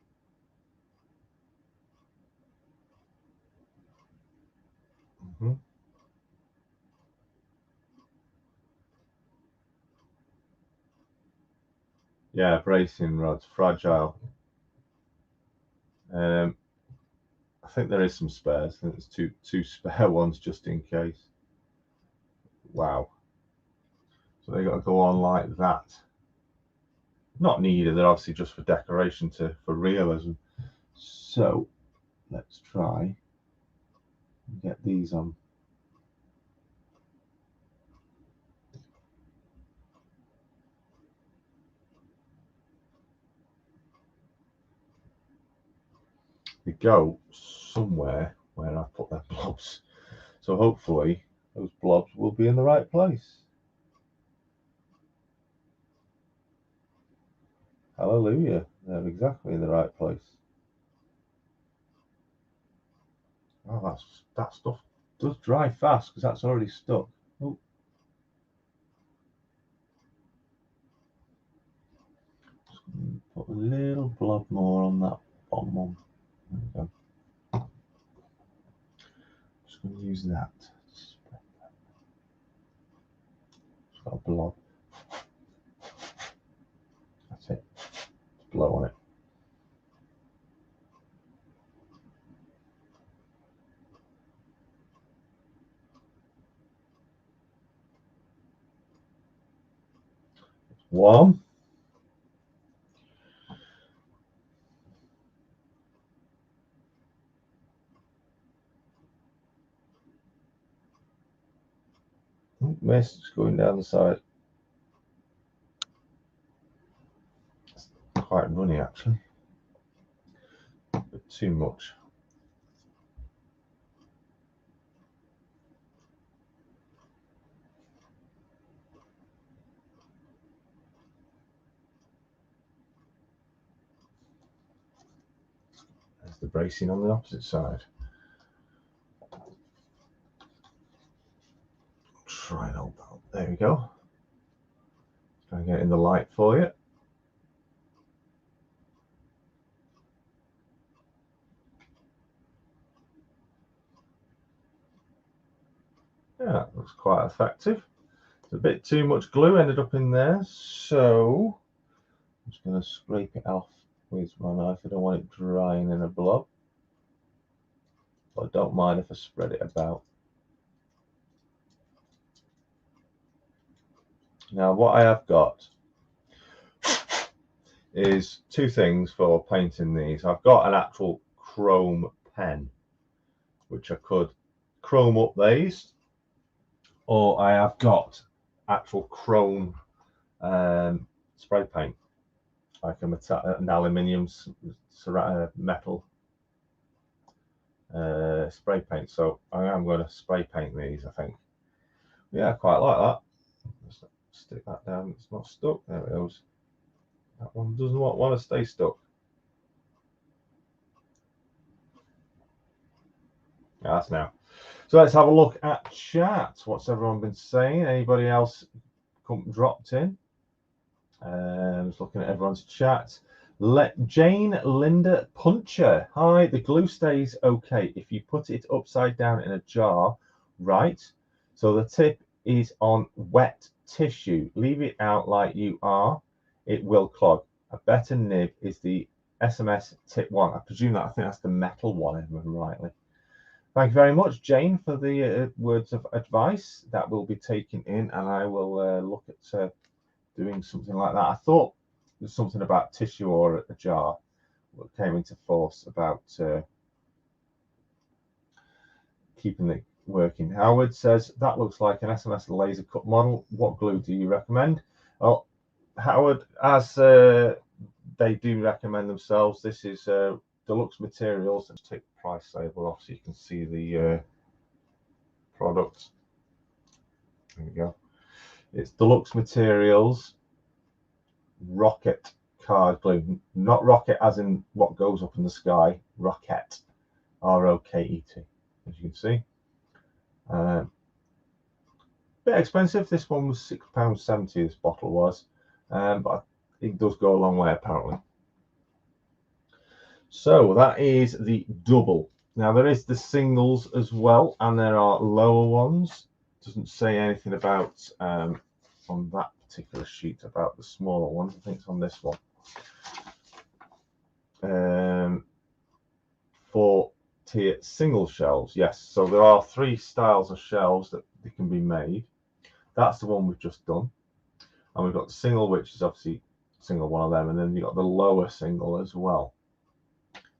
yeah, bracing rods, fragile. I think there is some spares. I think there's two spare ones just in case. Wow. So they got to go on like that. Not needed, they're obviously just for decoration for realism. So let's try and get these on. They go somewhere where I put their blobs. So hopefully those blobs will be in the right place. Hallelujah, they're exactly in the right place. Oh, that stuff does dry fast because that's already stuck. Oh. Just put a little blob more on that bottom one. There we go. Just going to use that. Just got a blob. That's it. Just blow on it. One. Mist is going down the side. It's quite runny actually. A bit too much. There's the bracing on the opposite side. Try and hold that up. There we go. Try and get it in the light for you. Yeah, that looks quite effective. It's a bit too much glue ended up in there, so I'm just going to scrape it off with my knife. I don't want it drying in a blob. But I don't mind if I spread it about. Now what I have got is two things for painting these. I've got an actual chrome pen, which I could chrome up these, or I have got actual chrome spray paint, like an aluminium metal spray paint. So I am going to spray paint these, I think. Yeah, I quite like that. Let's stick that down. It's not stuck. There it goes. That one doesn't want to stay stuck. That's now. So let's have a look at chat. What's everyone been saying? Anybody else dropped in? Just looking at everyone's chat. Jane Linda Puncher. Hi, the glue stays okay if you put it upside down in a jar, right? So the tip is on wet tissue. Leave it out like you are. It will clog. A better nib is the SMS tip 1. I presume I think that's the metal one, if I remember rightly. Thank you very much, Jane, for the words of advice. That will be taken in, and I will look at doing something like that. I thought there's something about tissue or a jar that came into force about keeping it working. Howard says, that looks like an SMS laser cut model. What glue do you recommend? Well, Howard, as they do recommend themselves, this is Deluxe Materials. Let's take the price label off so you can see the product. There we go. It's Deluxe Materials Rocket Card Glue, not rocket as in what goes up in the sky. Rocket, R-O-K-E-T, as you can see. Bit expensive. This one was £6.70. This bottle was, but it does go a long way apparently. So that is the double. Now there is the singles as well, and there are lower ones. Doesn't say anything about on that particular sheet about the smaller ones. I think it's on this one. 4-tier single shelves. Yes, so there are 3 styles of shelves that they can be made. That's the one we've just done, and we've got the single, which is obviously single one of them, and then you've got the lower single as well.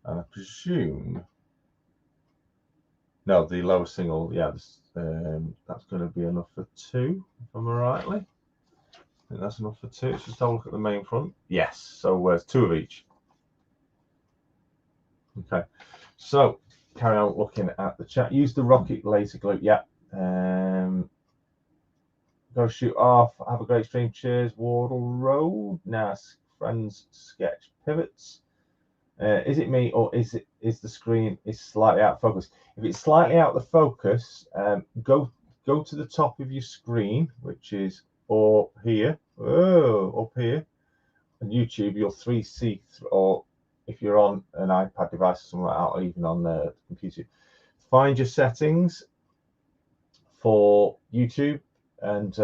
And I presume, no, the lower single, yeah, that's going to be enough for 2, if I'm rightly. I think that's enough for 2. Let's just have a look at the main front. Yes, so there's 2 of each. Okay, so carry on looking at the chat. Use the rocket laser glue. Yeah. Go shoot off. Have a great stream. Cheers, Wardle Road. Nice friends sketch pivots. Is it me, or is the screen is slightly out of focus? If it's slightly out of focus, go to the top of your screen, which is up here. Oh, up here. On YouTube, you'll 3C, or if you're on an iPad device or something like that, or even on the computer, find your settings for YouTube, and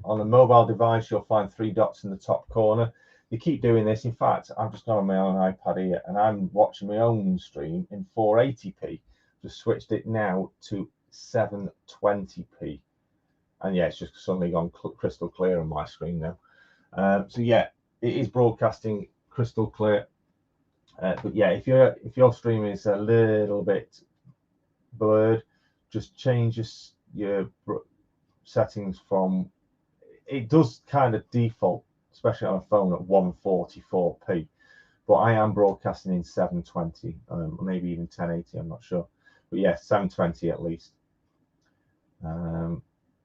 on a mobile device, you'll find 3 dots in the top corner. You keep doing this. In fact, I've just gone on my own iPad here, and I'm watching my own stream in 480p. Just switched it now to 720p, and yeah, it's just suddenly gone crystal clear on my screen now. So yeah, it is broadcasting crystal clear. But yeah, if your stream is a little bit blurred, just change your settings from. It does kind of default, especially on a phone, at 144p, but I am broadcasting in 720, maybe even 1080, I'm not sure, but yeah, 720 at least.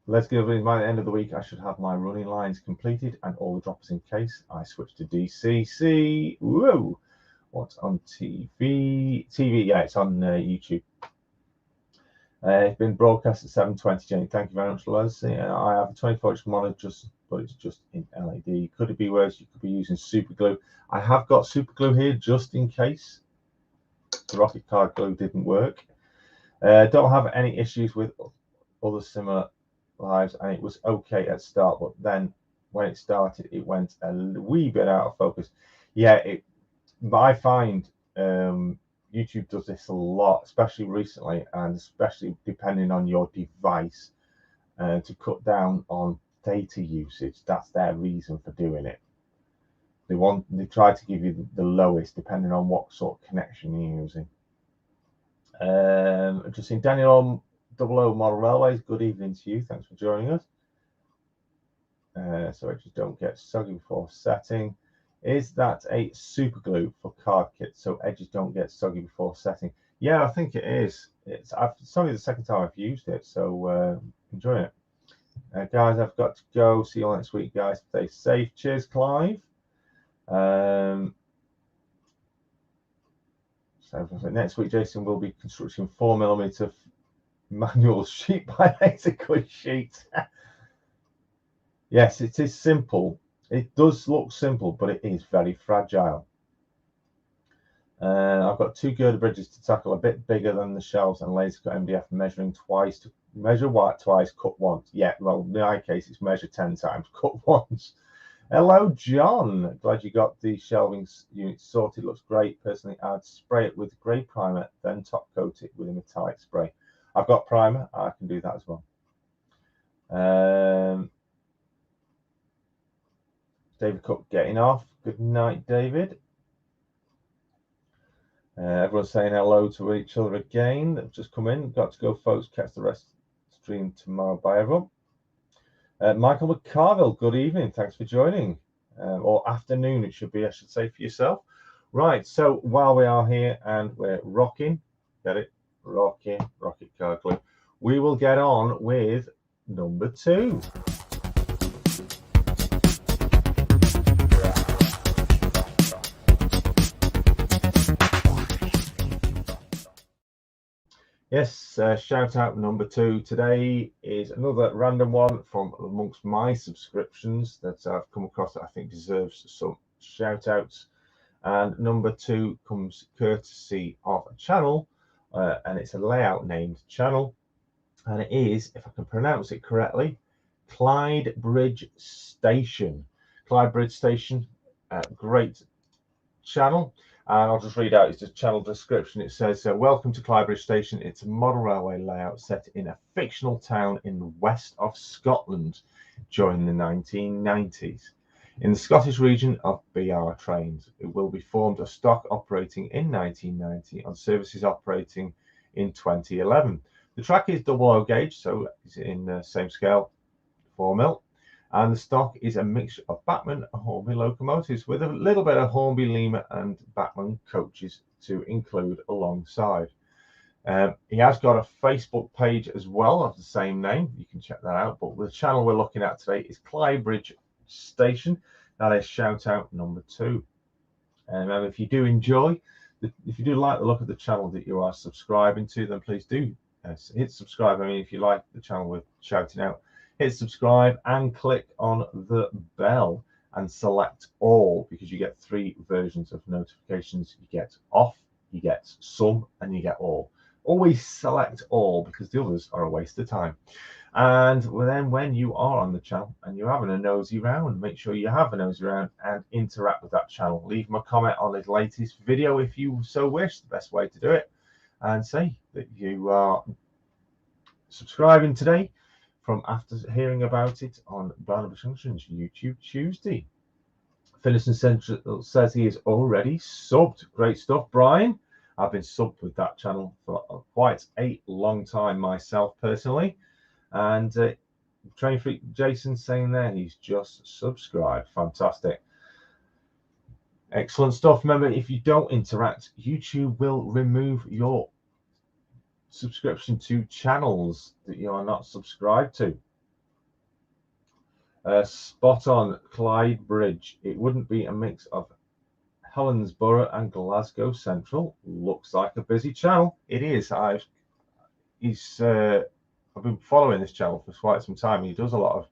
Let's give it by the end of the week. I should have my running lines completed and all the droppers in case I switch to DCC. Whoa, what's on TV? Yeah, it's on YouTube. It's been broadcast at 720, Jane. Thank you very much, Leslie. I have a 24-inch monitor, but it's just in LED. Could it be worse? You could be using super glue. I have got super glue here just in case the rocket card glue didn't work. Don't have any issues with other similar lives, and it was okay at start, but then when it started, it went a wee bit out of focus. Yeah, I find YouTube does this a lot, especially recently, and especially depending on your device, to cut down on data usage. That's their reason for doing it. They try to give you the lowest depending on what sort of connection you're using. Just seen Daniel 00 Model Railways. Good evening to you. Thanks for joining us. So edges don't get soggy before setting. Is that a super glue for card kits so edges don't get soggy before setting? Yeah, I think it is. It's only the second time I've used it, so enjoy it. Guys, I've got to go. See you all next week, guys. Stay safe. Cheers, Clive. So next week, Jason will be constructing 4mm manual sheet by laser cut sheet. Yes, it is simple. It does look simple, but it is very fragile. I've got 2 girder bridges to tackle, a bit bigger than the shelves, and laser cut MDF measuring twice to measure twice, cut once. Yeah, well, in my case, it's measure 10 times, cut once. Hello, John. Glad you got the shelving unit sorted. Looks great. Personally, I'd spray it with grey primer, then top coat it with a metallic spray. I've got primer. I can do that as well. David Cook getting off. Good night, David. Everyone's saying hello to each other again. They've just come in. Got to go, folks. Catch the rest of the stream tomorrow. Bye, everyone. Michael McCarville, good evening. Thanks for joining. Or afternoon, it should be, I should say, for yourself. Right, so while we are here and we're rocking, get it? Rocking, rocket car glue. We will get on with number 2. Yes, shout out number 2 today is another random one from amongst my subscriptions that I've come across that I think deserves some shout outs. And number 2 comes courtesy of a channel, and it's a layout named channel, and it is, if I can pronounce it correctly, Clyde Bridge Station. Clyde Bridge Station, great channel. And I'll just read out its channel description. It says, welcome to Clyde Bridge Station. It's a model railway layout set in a fictional town in the west of Scotland during the 1990s. In the Scottish region of BR trains, it will be formed of stock operating in 1990 on services operating in 2011. The track is 00 gauge, so it's in the same scale, 4mm. And the stock is a mixture of Bachmann and Hornby locomotives with a little bit of Hornby, Lima and Bachmann coaches to include alongside. He has got a Facebook page as well of the same name. You can check that out. But the channel we're looking at today is Clyde Bridge Station. That is shout out number 2. And remember, if you do enjoy, if you do like the look of the channel that you are subscribing to, then please do hit subscribe. I mean, if you like the channel we're shouting out, hit subscribe and click on the bell and select all, because you get 3 versions of notifications. You get off, you get some, and you get all. Always select all, because the others are a waste of time. And then when you are on the channel and you're having a nosy round, make sure you have a nosy round and interact with that channel. Leave them a comment on the latest video if you so wish, the best way to do it, and say that you are subscribing today from after hearing about it on Barnabas Junction's YouTube Tuesday. Finiston Central says he is already subbed. Great stuff, Brian. I've been subbed with that channel for quite a long time myself personally. And Train Freak Jason saying there he's just subscribed. Fantastic. Excellent stuff. Remember, if you don't interact, YouTube will remove your subscription to channels that you are not subscribed to. Spot on, Clyde Bridge. It wouldn't be a mix of Helensburgh and Glasgow Central. Looks like a busy channel. It is. I've been following this channel for quite some time. He does a lot of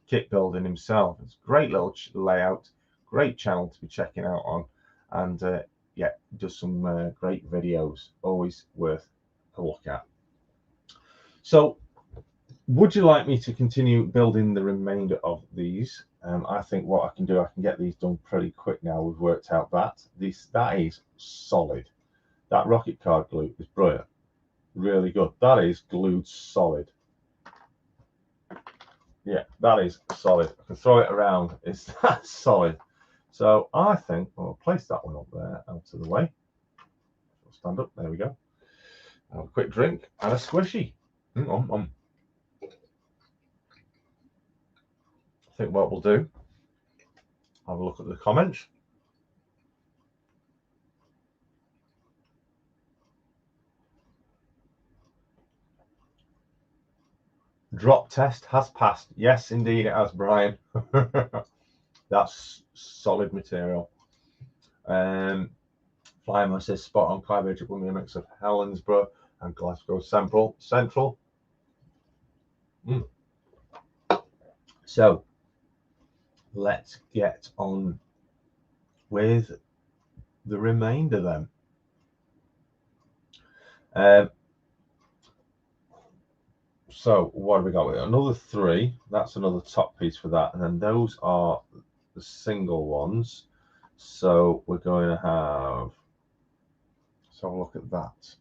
kit building himself. It's a great little layout, great channel to be checking out on, and yeah, does some great videos. Always worth a look at. So would you like me to continue building the remainder of these? I think what I can do, I can get these done pretty quick now. We've worked out that that is solid. That rocket card glue is brilliant, really good. That is glued solid. Yeah, that is solid. I can throw it around. It's that solid. So I think I'll place that one up there out of the way. Stand up. There we go. Have a quick drink and a squishy. I think what we'll do, have a look at the comments. Drop test has passed. Yes, indeed it has, Brian. That's solid material. Flymo says spot on Clyde will be a mix of Helensburgh and Glasgow Central. So let's get on with the remainder then. So what have we got? Another 3. That's another top piece for that, and then those are the single ones. So we're going to have. Let's have a look at that.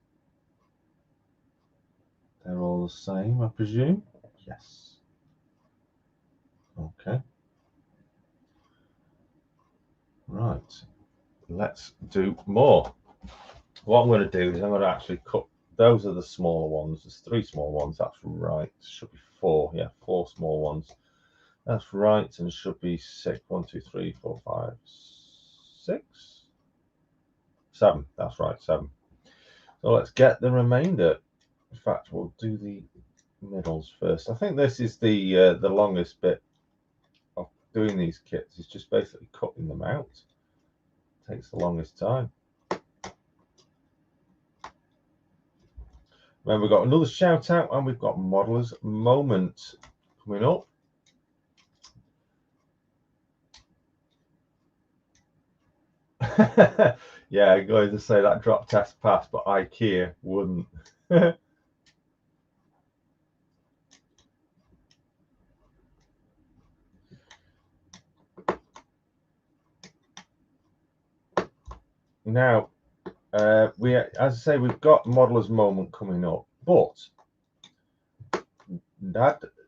They're all the same, I presume. Yes. Okay. Right. Let's do more. What I'm going to do is I'm going to actually cut. Those are the smaller ones. There's 3 small ones. That's right. Should be 4. Yeah, 4 small ones. That's right. And it should be 6. 1, 2, 3, 4, 5, 6, 7. That's right. 7. So let's get the remainder. In fact, we'll do the middles first. I think this is the longest bit of doing these kits. It's just basically cutting them out. It takes the longest time. Then we've got another shout out, and we've got Modeller's Moment coming up. Yeah, I'm going to say that drop test passed, but IKEA wouldn't. Now, as I say, we've got Modeller's Moment coming up, but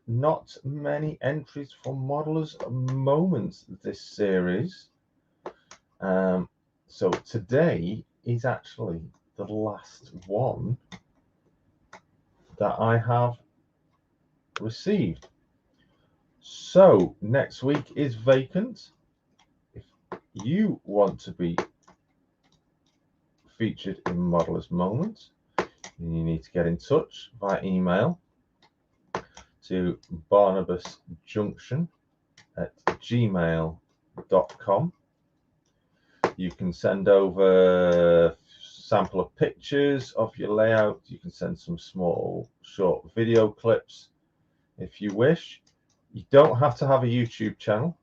not many entries for Modeller's Moments this series. So today is actually the last one that I have received. So next week is vacant. If you want to be featured in Modeller's Moment, you need to get in touch via email to BarnabasJunction@gmail.com. You can send over a sample of pictures of your layout. You can send some small short video clips if you wish. You don't have to have a YouTube channel.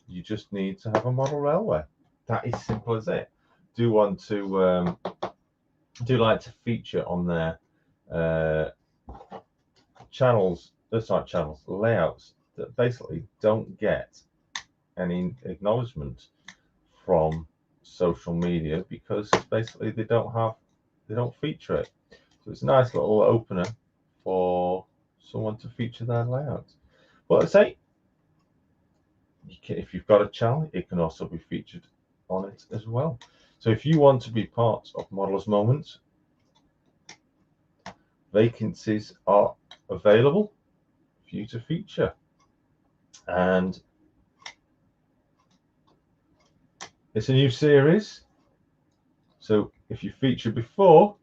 You just need to have a model railway. That is simple as it. Do want to like to feature on their layouts that basically don't get any acknowledgement from social media because basically they don't feature it. So it's a nice little opener for someone to feature their layout. But I say, if you've got a channel, it can also be featured on it as well. So if you want to be part of Modeller's Moment, vacancies are available for you to feature. And it's a new series. So if you featured before,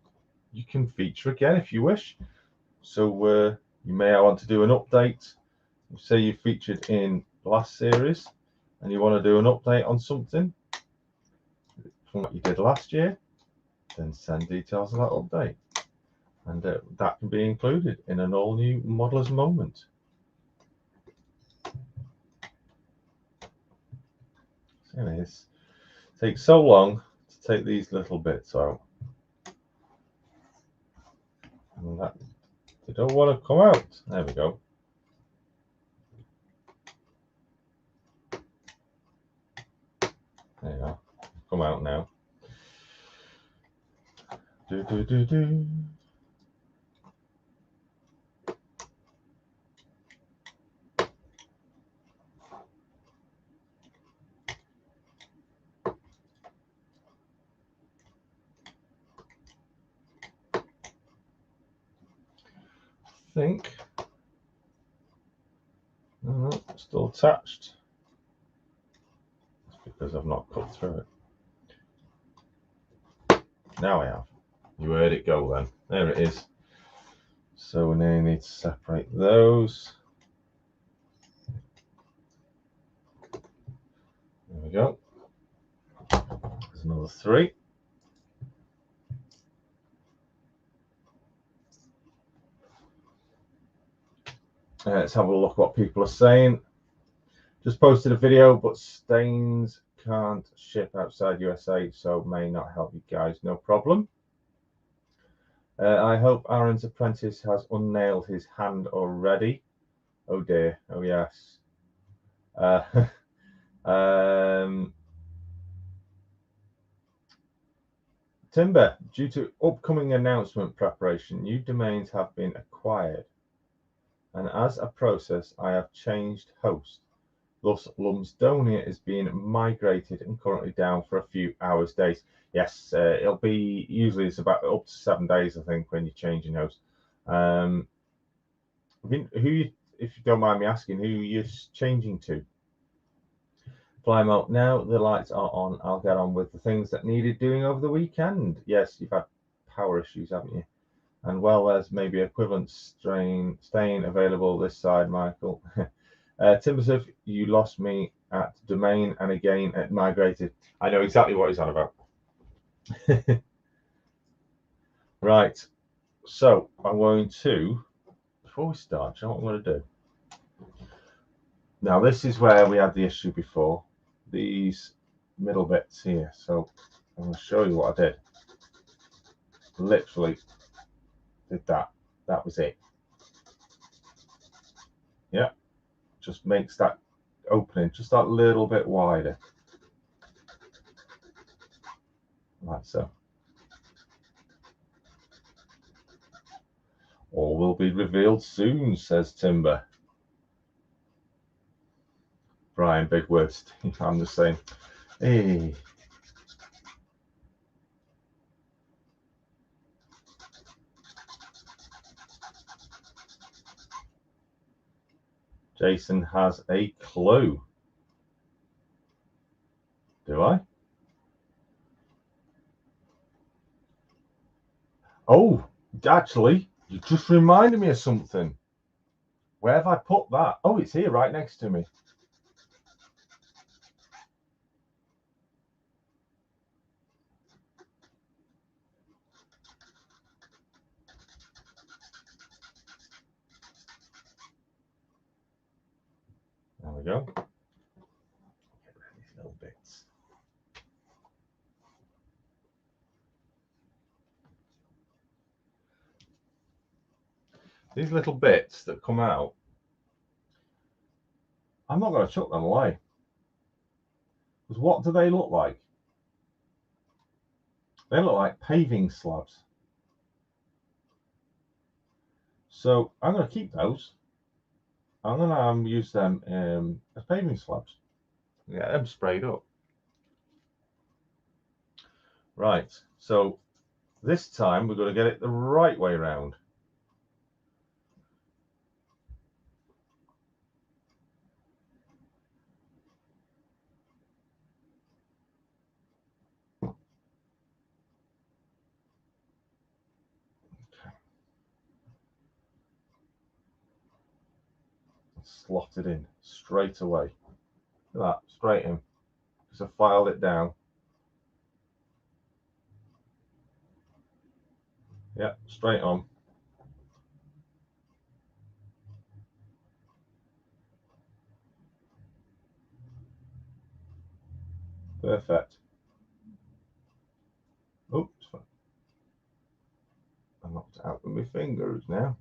you can feature again if you wish. So you may want to do an update. Say you featured in the last series and you want to do an update on something from what you did last year, then send details of that update. And that can be included in an all-new Modeller's Moment. So it takes so long to take these little bits out. And they don't want to come out. There we go. There you go. Come out now. Do. Think. No, still attached. That's because I've not cut through it. Now I have. You heard it go then. There it is. So we now need to separate those. There we go. There's another 3. Let's have a look what people are saying. Just posted a video, but stains can't ship outside USA, so may not help you guys. No problem. I hope Aaron's apprentice has unnailed his hand already. Oh dear. Oh yes. Timber, due to upcoming announcement preparation, new domains have been acquired. And as a process, I have changed host. Thus, Lumsdonia is being migrated and currently down for a few hours, days. Yes, it'll be, usually it's about up to 7 days, I think, when you're changing host. If you don't mind me asking, who you're changing to? Flymo, now the lights are on, I'll get on with the things that needed doing over the weekend. Yes, you've had power issues, haven't you? And well, there's maybe equivalent stain available this side, Michael. Timbersiff, you lost me at domain and again at migrated. I know exactly what he's on about. Right, so I'm going to, before we start, you know what I'm going to do? Now this is where we had the issue before, these middle bits here. So I'm going to show you what I did. Literally did that. That was it. Yeah, just makes that opening just that little bit wider, like so. All will be revealed soon, says Timber. Brian, big words. I'm just saying. Hey. Jason has a clue. Do I? Oh, actually, you just reminded me of something. Where have I put that? Oh, it's here right next to me. There we go. Get rid of these little bits. These little bits that come out, I'm not going to chuck them away. Because what do they look like? They look like paving slabs. So I'm going to keep those. I'm going to use them as paving slabs. Get them sprayed up. Right, so this time we're going to get it the right way around. Slot it in straight away. Look at that, straight in. Because I filed it down. Yeah, straight on. Perfect. Oops. I knocked it out with my fingers now.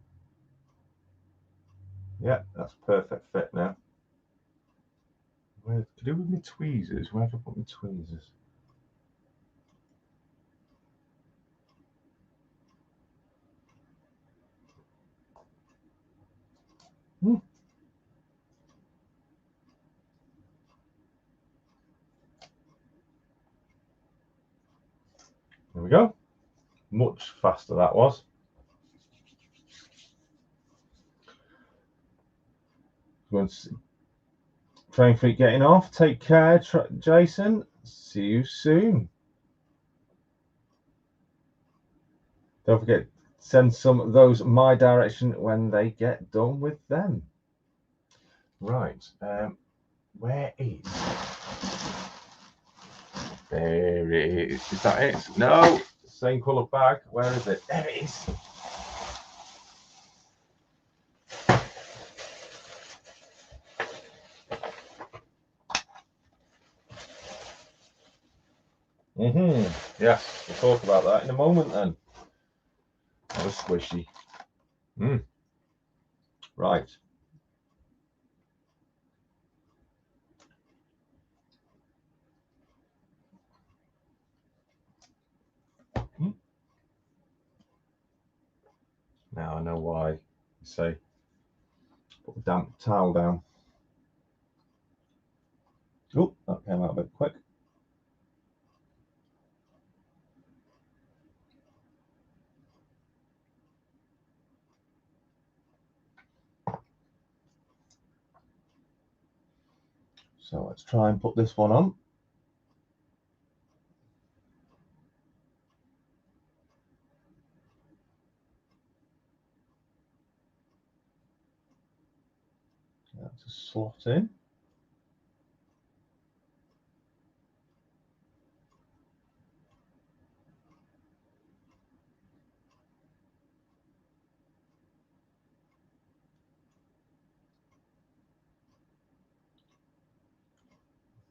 Yeah, that's perfect fit now. To do with my tweezers. Where have I put my tweezers? There we go. Much faster that was. Train Freak getting off. Take care, Jason. See you soon. Don't forget, send some of those my direction when they get done with them. Right. Where is? There it is. Is that it? No. Same colour bag. Where is it? There it is. Yes, we'll talk about that in a moment then. That was squishy. Right. Now I know why you say put a damp towel down. Oh, that came out a bit quick. So let's try and put this one on. That's a slot in.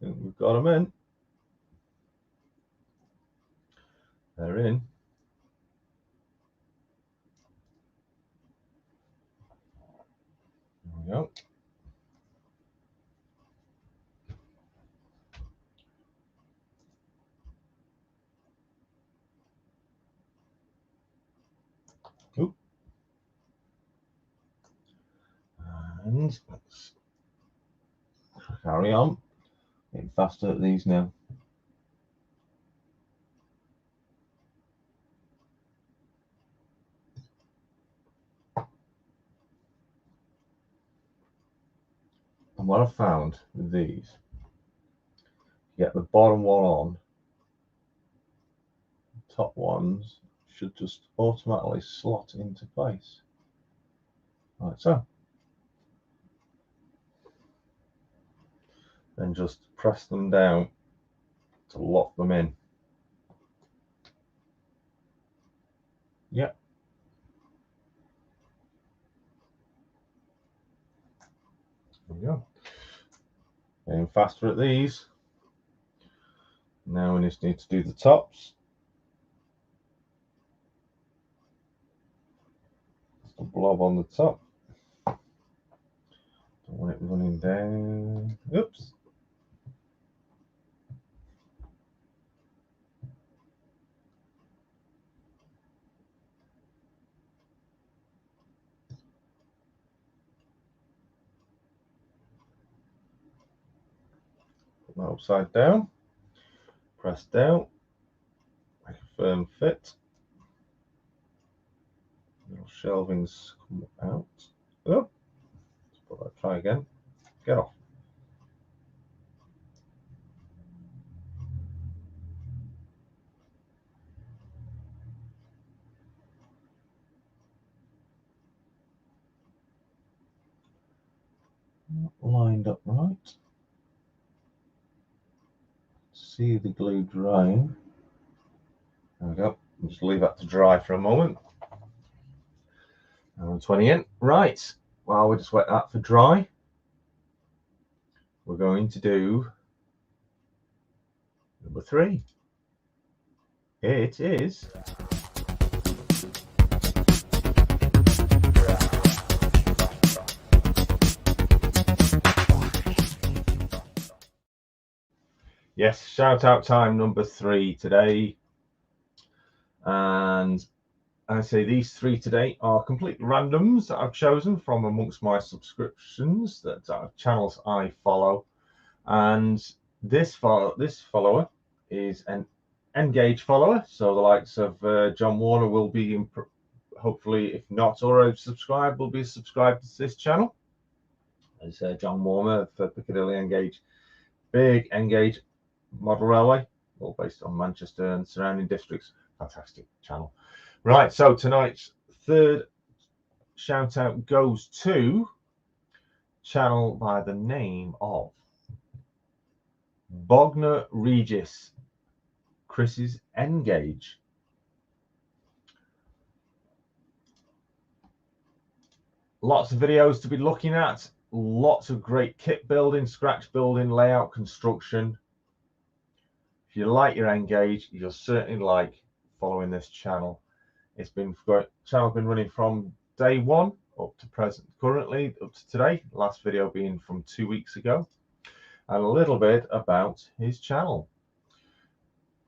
I think we've got them in. They're in. There we go. Oop. And let's carry on. Getting faster at these now. And what I've found with these, you get the bottom one on, the top ones should just automatically slot into place. Like so. Then just press them down to lock them in. Yep. There we go. Getting faster at these. Now we just need to do the tops. Just a blob on the top. Don't want it running down. Oops. Put that upside down. Press down. Make a firm fit. Little shelvings come out. Oh. Try again. Get off. Not lined up right. See the glue drying. There we go. I'll just leave that to dry for a moment. And 20 in. Right. While we just wet that for dry, we're going to do number 3. It is Yes, shout out time number 3 today. And I say these 3 today are complete randoms that I've chosen from amongst my subscriptions that are channels I follow. And this follower is an engaged follower, so the likes of John Warner will be hopefully, if not already subscribed, will be subscribed to this channel. As John Warner for Piccadilly Engage, big Engage Model Railway, all based on Manchester and surrounding districts. Fantastic channel. Right, so tonight's third shout out goes to channel by the name of Bogner Regis, Chris's Engage. Lots of videos to be looking at, lots of great kit building, scratch building, layout, construction. If you like your Engage, you'll certainly like following this channel. It's been channel's been running from day 1 up to present, currently up to today. Last video being from 2 weeks ago, and a little bit about his channel.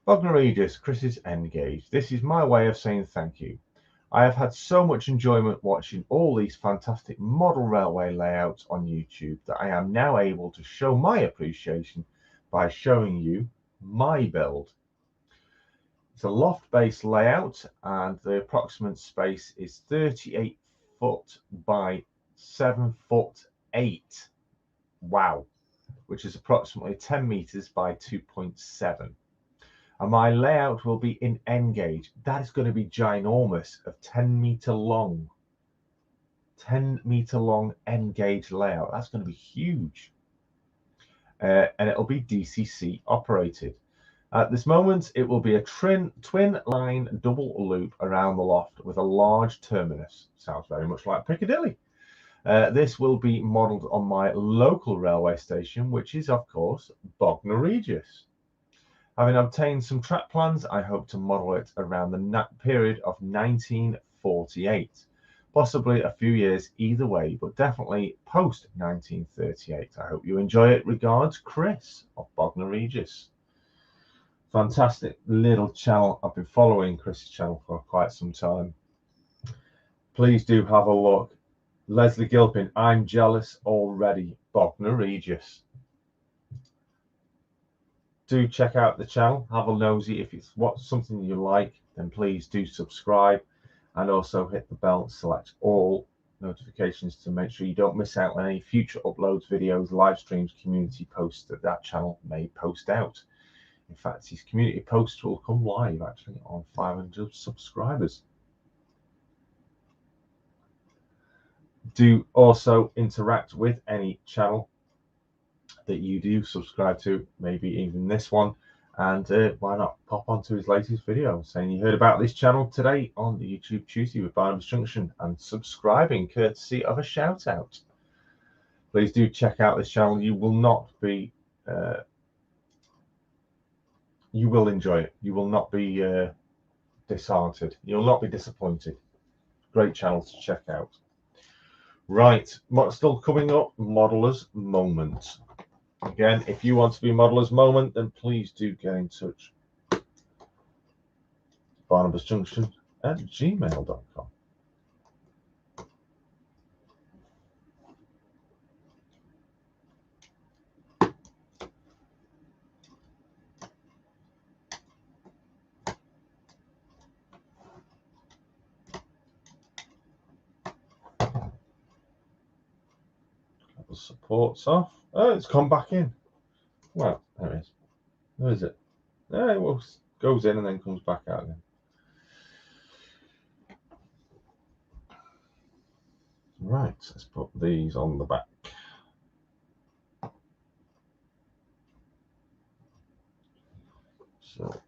Bogner Regis, Chris's Engage. This is my way of saying thank you. I have had so much enjoyment watching all these fantastic model railway layouts on YouTube that I am now able to show my appreciation by showing you my build. It's a loft-based layout, and the approximate space is 38 foot by 7 foot 8. Wow, which is approximately 10 meters by 2.7. And my layout will be in Engage. That is going to be ginormous, of 10-meter long. 10-meter long Engage layout. That's going to be huge. And it'll be DCC operated. At this moment, it will be a twin line double loop around the loft with a large terminus. Sounds very much like Piccadilly. This will be modelled on my local railway station, which is, of course, Bogner Regis. Having obtained some track plans, I hope to model it around the period of 1948. Possibly a few years either way, but definitely post 1938. I hope you enjoy it. Regards, Chris of Bogner Regis. Fantastic little channel. I've been following Chris's channel for quite some time. Please do have a look. Leslie Gilpin, I'm jealous already. Bogner Regis. Do check out the channel, have a nosy. If it's something you like, then please do subscribe, and also hit the bell and select all notifications to make sure you don't miss out on any future uploads, videos, live streams, community posts that channel may post out. In fact, these community posts will come live actually on 500 subscribers. Do also interact with any channel that you do subscribe to, maybe even this one, and why not pop onto his latest video saying you heard about this channel today on the YouTube Tuesday with Barnabas Junction, and subscribing courtesy of a shout out. Please do check out this channel. You will not be you will enjoy it. You will not be disheartened. You'll not be disappointed. Great channel to check out. Right, what's still coming up? Modeller's Moment. Again, if you want to be Modeller's Moment, then please do get in touch. BarnabasJunction@gmail.com. The support's off. Oh, it's come back in. Well, there it is. Where is it? There it goes in and then comes back out again. Right, let's put these on the back. So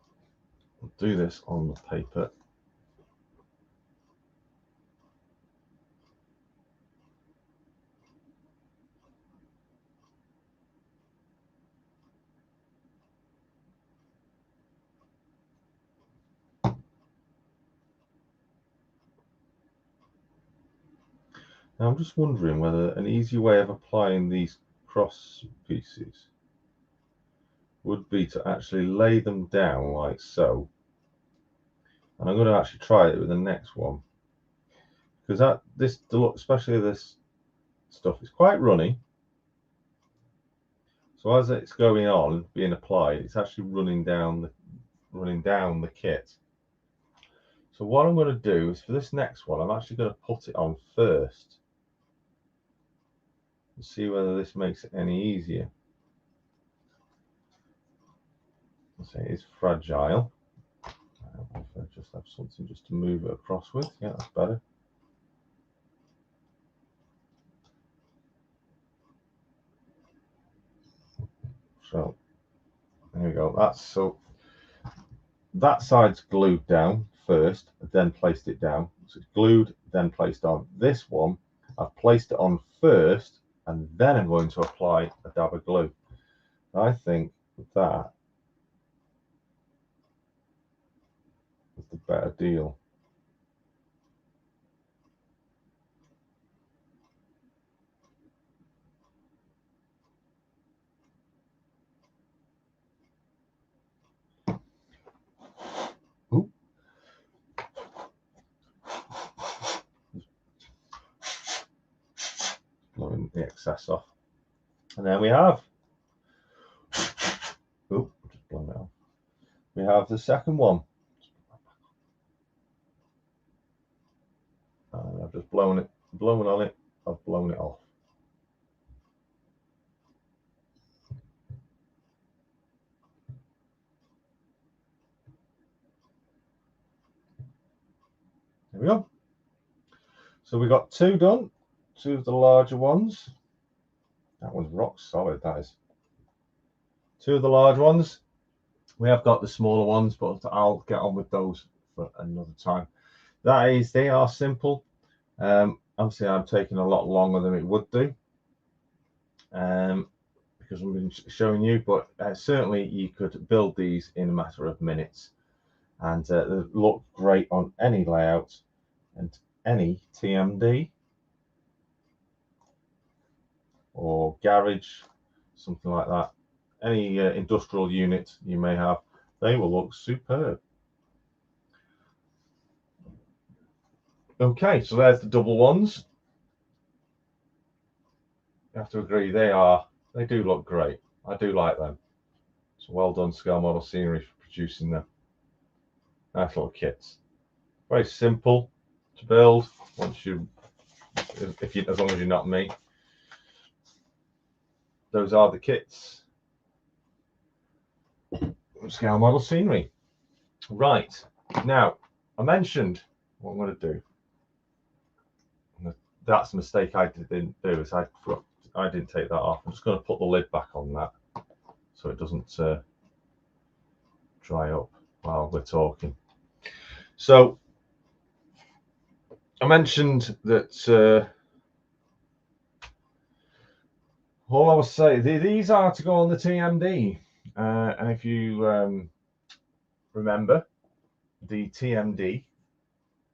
we'll do this on the paper. Now I'm just wondering whether an easy way of applying these cross pieces would be to actually lay them down like so. And I'm going to actually try it with the next one, because especially this stuff is quite runny. So as it's going on, being applied, it's actually running down the kit. So what I'm going to do is for this next one, I'm actually going to put it on first and see whether this makes it any easier. So it is fragile. If I just have something just to move it across with, yeah, that's better. So there we go. That side's glued down first, then placed it down. So it's glued, then placed on. This one, I've placed it on first, and then I'm going to apply a dab of glue. I think that is the better deal. Ooh. Blowing the excess off. And then we have, ooh, just blown it off. We have the second one. And I've just blown on it, I've blown it off. There we go. So we got two done, two of the larger ones. That one's rock solid, that is. Two of the large ones. We have got the smaller ones, but I'll get on with those for another time. They are simple. Obviously, I'm taking a lot longer than it would do because I've been showing you, but certainly you could build these in a matter of minutes, and they look great on any layout and any TMD or garage, something like that. Any industrial unit you may have, they will look superb. Okay, so there's the double ones. You have to agree, they do look great. I do like them. So well done, Scale Model Scenery, for producing them. Nice little kits. Very simple to build. As long as you're not me. Those are the kits. Scale Model Scenery. Right, now I mentioned what I'm going to do. That's a mistake I didn't do, is I didn't take that off. I'm just going to put the lid back on that so it doesn't dry up while we're talking. So I mentioned that all I was saying, these are to go on the TMD, and if you remember, the TMD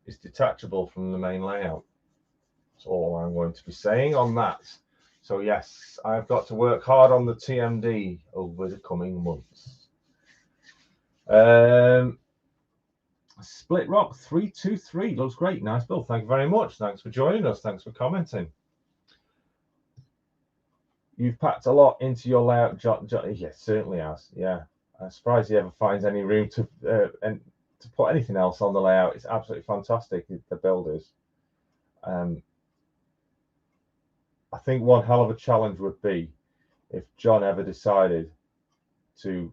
is detachable from the main layout. That's all I'm going to be saying on that. So yes, I've got to work hard on the TMD over the coming months. Split Rock 323 looks great. Nice build. Thank you very much. Thanks for joining us. Thanks for commenting. You've packed a lot into your layout, John. Yes, certainly has. Yeah, I'm surprised he ever finds any room to put anything else on the layout. It's absolutely fantastic. The build is. I think one hell of a challenge would be if John ever decided to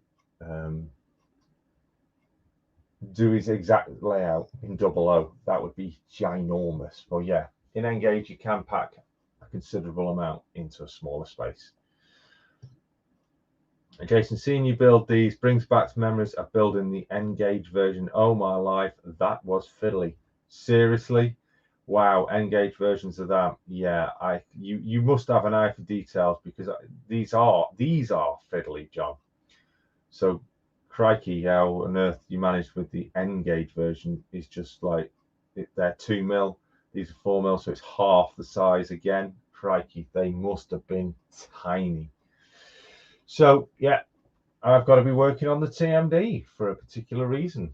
do his exact layout in 00. That would be ginormous. Well, yeah, in Engage you can pack a considerable amount into a smaller space. Jason, seeing you build these brings back memories of building the Engage version. Oh my life, that was fiddly. Seriously, wow, Engage versions of that. Yeah, you must have an eye for details, because these are fiddly, John. So crikey, how on earth you managed with the Engage version is just like, they're 2 mil, these are 4 mil, so it's half the size again. Crikey, they must have been tiny. So yeah, I've got to be working on the TMD for a particular reason.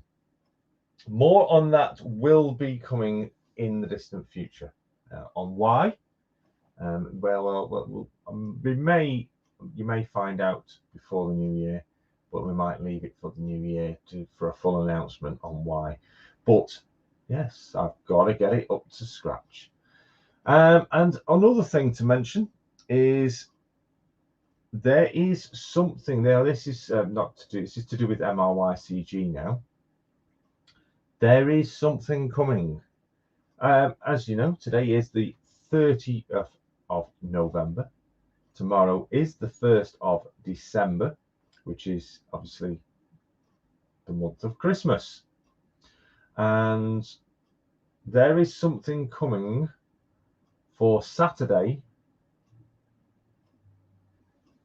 More on that will be coming in the distant future. On why? You may find out before the new year, but we might leave it for the new year for a full announcement on why. But yes, I've got to get it up to scratch. And another thing to mention is there is something there. This is This is to do with MRYCG now. There is something coming. As you know, today is the 30th of November. Tomorrow is the 1st of December, which is obviously the month of Christmas. And there is something coming for Saturday,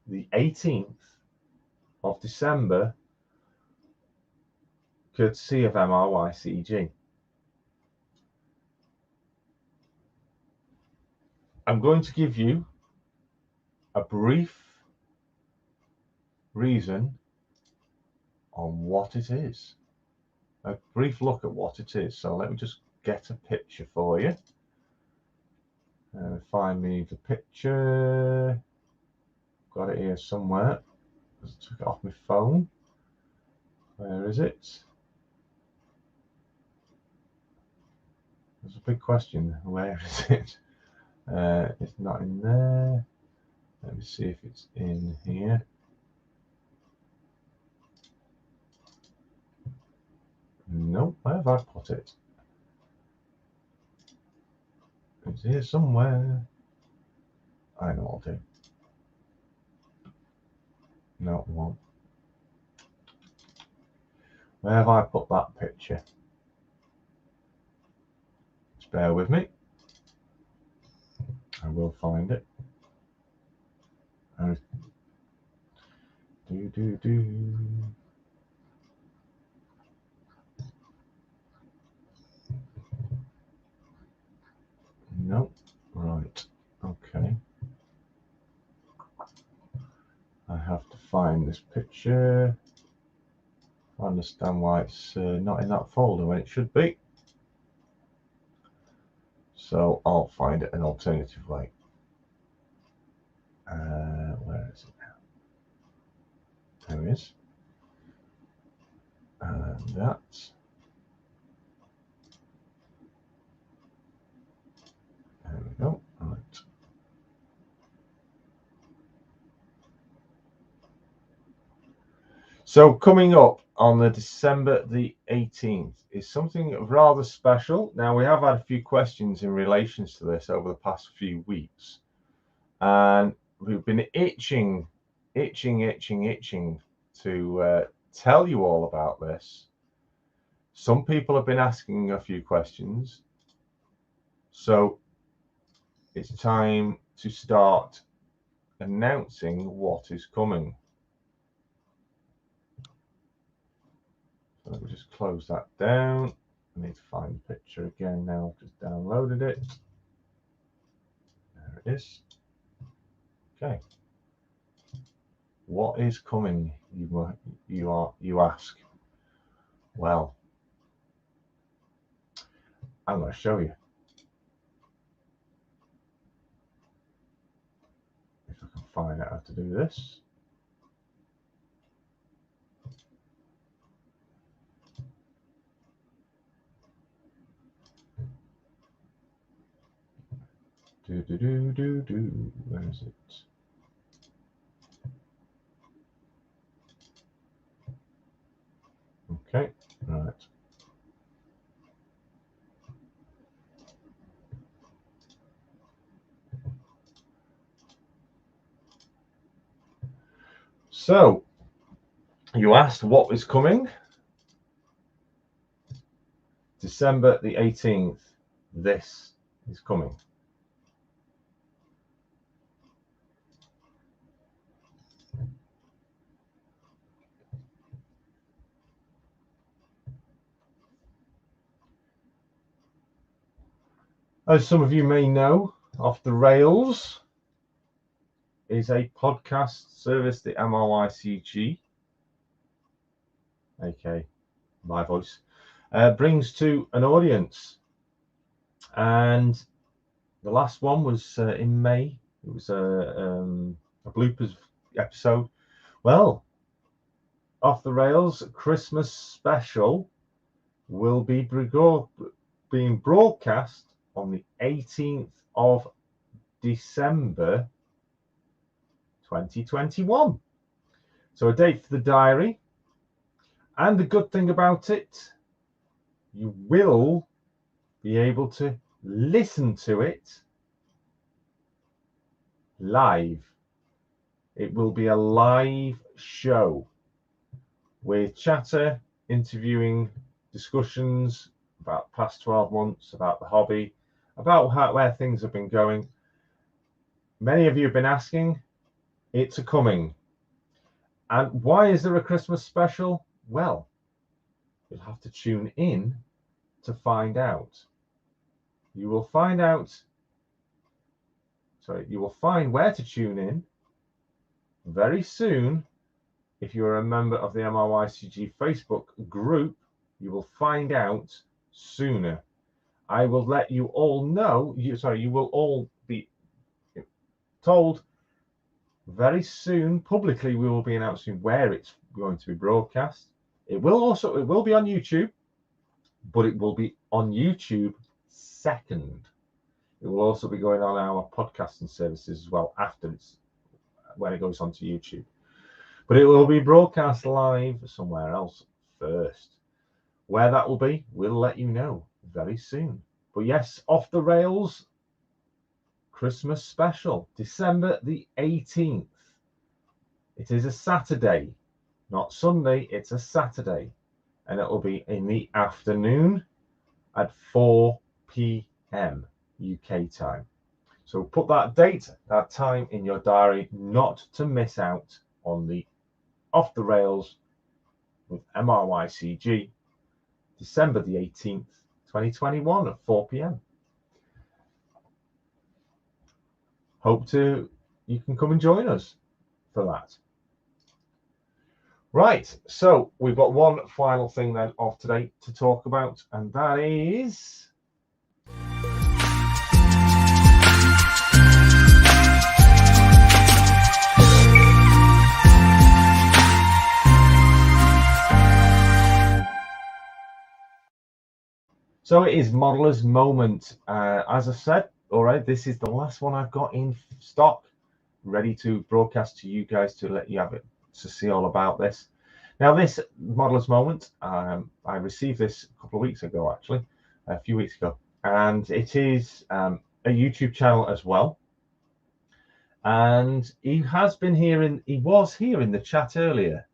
the 18th of December, courtesy of MRYCG. I'm going to give you a brief reason on what it is, a brief look at what it is. So let me just get a picture for you. Find me the picture. Got it here somewhere. Just took it off my phone. Where is it? There's a big question. Where is it? It's not in there. Let me see if it's in here. Nope, where have I put it? It's here somewhere. I know what I'll do. No, it won't. Where have I put that picture? Just bear with me. I will find it. Nope. Right. Okay. I have to find this picture. I understand why it's not in that folder when it should be. So I'll find it an alternative way. Where is it now? There it is. And that. There we go. Right. So coming up on the December the 18th is something rather special. Now, we have had a few questions in relation to this over the past few weeks, and we've been itching to tell you all about this. Some people have been asking a few questions, so it's time to start announcing what is coming. So let me just close that down. I need to find the picture again now. I've just downloaded it. There it is. Okay. What is coming? You ask. Well, I'm going to show you. If I can find out how to do this. Where is it? Okay, right. So, you asked what is coming. December the 18th, this is coming. As some of you may know, Off the Rails is a podcast service that MRYCG aka my voice, brings to an audience. And the last one was in May. It was a bloopers episode. Well, Off the Rails Christmas special will be being broadcast on the 18th of December 2021. So a date for the diary. And the good thing about it, you will be able to listen to it live. It will be a live show with chatter, interviewing, discussions about the past 12 months, about the hobby, about where things have been going. Many of you have been asking, it's a coming. And why is there a Christmas special? Well, you'll have to tune in to find out. You will find where to tune in very soon. If you're a member of the MRYCG Facebook group, you will find out sooner. I will let you all know, you will all be told very soon. Publicly, we will be announcing where it's going to be broadcast. It will be on YouTube, but it will be on YouTube second. It will also be going on our podcasting services as well when it goes onto YouTube. But it will be broadcast live somewhere else first. Where that will be, we'll let you know very soon. But yes, Off the Rails Christmas special, December the 18th. It is a Saturday, not Sunday, it's a Saturday. And it will be in the afternoon at 4 p.m. UK time. So put that date, that time in your diary, not to miss out on the Off the Rails with MRYCG, December the 18th, 2021 at 4 p.m. Hope you can come and join us for that. Right, so we've got one final thing then of today to talk about, and that is so it is Modeler's Moment. As I said, all right, this is the last one I've got in stock, ready to broadcast to you guys to let you have it, to see all about this. Now, this Modeler's Moment, I received this a couple of weeks ago, actually, a few weeks ago, and it is a YouTube channel as well. And he was here in the chat earlier,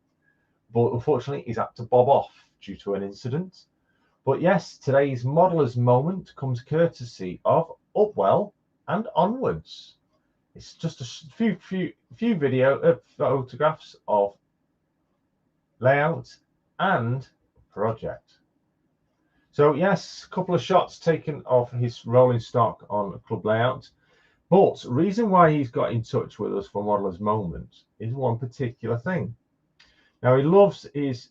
but unfortunately he's had to bob off due to an incident. But yes, today's Modeler's Moment comes courtesy of Upwell and Onwards. It's just a few photographs of layout and project. So yes, a couple of shots taken of his rolling stock on Club Layout. But the reason why he's got in touch with us for Modeler's Moment is one particular thing. Now, he loves his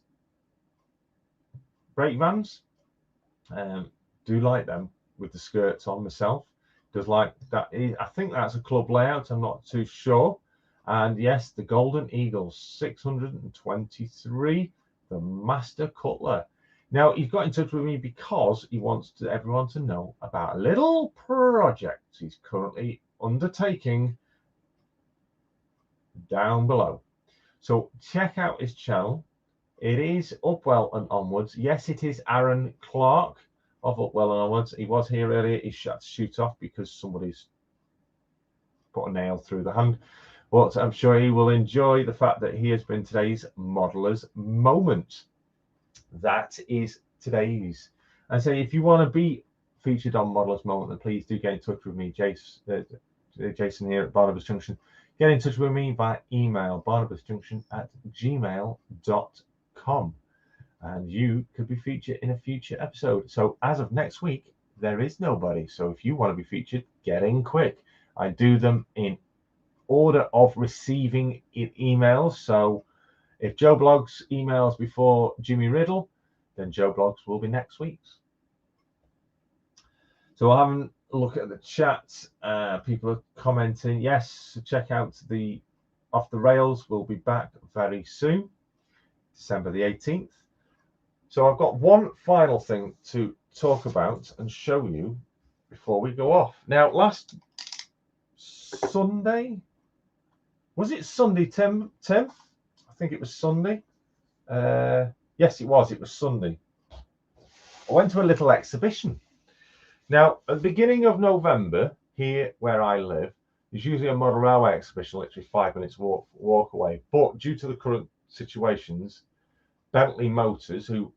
brake vans. Do like them with the skirts on myself. Does like that. I think that's a Club Layout. I'm not too sure. And yes, the Golden Eagle 623, the Master Cutler. Now, he's got in touch with me because he wants everyone to know about a little project he's currently undertaking down below. So check out his channel. It is Upwell and Onwards. Yes, it is Aaron Clark of Upwell and Onwards. He was here earlier. He had to shoot off because somebody's put a nail through the hand. But I'm sure he will enjoy the fact that he has been today's Modeler's Moment. That is today's. And so if you want to be featured on Modeler's Moment, then please do get in touch with me, Jason here at Barnabas Junction. Get in touch with me by email, barnabasjunction@gmail.com. And you could be featured in a future episode. So as of next week, there is nobody. So if you want to be featured, get in quick. I do them in order of receiving emails. So If Joe Blogs emails before Jimmy Riddle, then Joe Blogs will be next week's. So I'll have a look at the chat. People are commenting. Yes, check out the Off the Rails. We'll be back very soon, December the 18th. So I've got one final thing to talk about and show you before we go off. Now, last Sunday, was it Sunday, Tim? I think it was Sunday. Yes, it was. It was Sunday. I went to a little exhibition. Now, at the beginning of November, here where I live, there's usually a model railway exhibition, literally 5 minutes walk away. But due to the current situations, Bentley Motors, who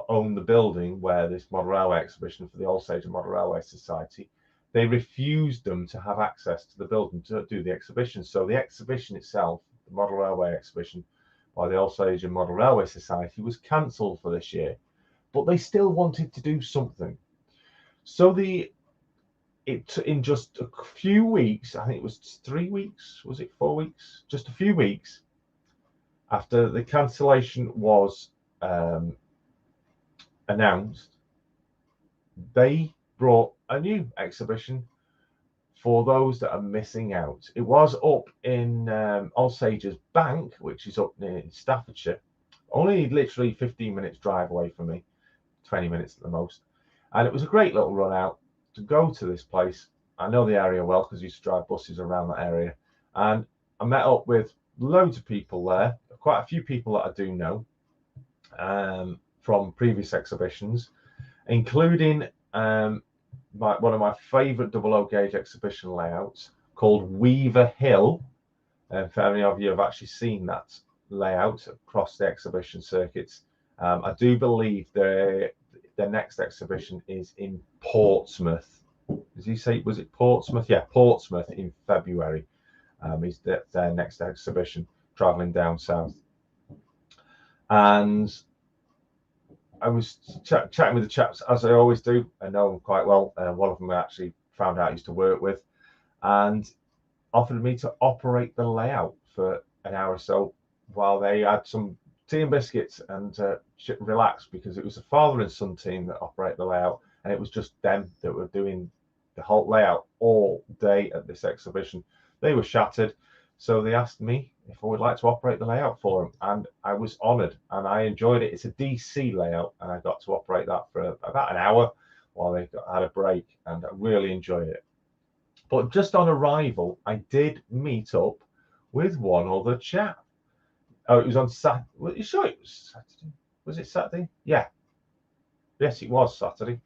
own the building where this model railway exhibition for the All Sage Model Railway Society, they refused them to have access to the building to do the exhibition. So the exhibition itself, the model railway exhibition by the All Sage Model Railway Society, was cancelled for this year. But they still wanted to do something. So in just a few weeks, I think it was 3 weeks, was it 4 weeks? Just a few weeks after the cancellation was announced, they brought a new exhibition for those that are missing out. It was up in All Sage's Bank, which is up near Staffordshire, only literally 15 minutes drive away from me, 20 minutes at the most. And it was a great little run out to go to this place. I know the area well because I used to drive buses around that area. And I met up with loads of people there, quite a few people that I do know from previous exhibitions, including one of my favourite double O gauge exhibition layouts called Weaver Hill. If any of you have actually seen that layout across the exhibition circuits, I do believe their next exhibition is in Portsmouth. Does he say, was it Portsmouth? Yeah, Portsmouth in February is their next exhibition, travelling down south. And I was chatting with the chaps, as I always do. I know them quite well. One of them I actually found out I used to work with, and offered me to operate the layout for an hour or so while they had some tea and biscuits and relax, because it was a father and son team that operate the layout, and it was just them that were doing the whole layout all day at this exhibition. They were shattered, so they asked me if I would like to operate the layout for them, and I was honoured and I enjoyed it. It's a DC layout, and I got to operate that for about an hour while they had a break, and I really enjoyed it. But just on arrival, I did meet up with one other chap. Oh, it was on Saturday. Were you sure it was Saturday? Was it Saturday? Yeah. Yes, it was Saturday.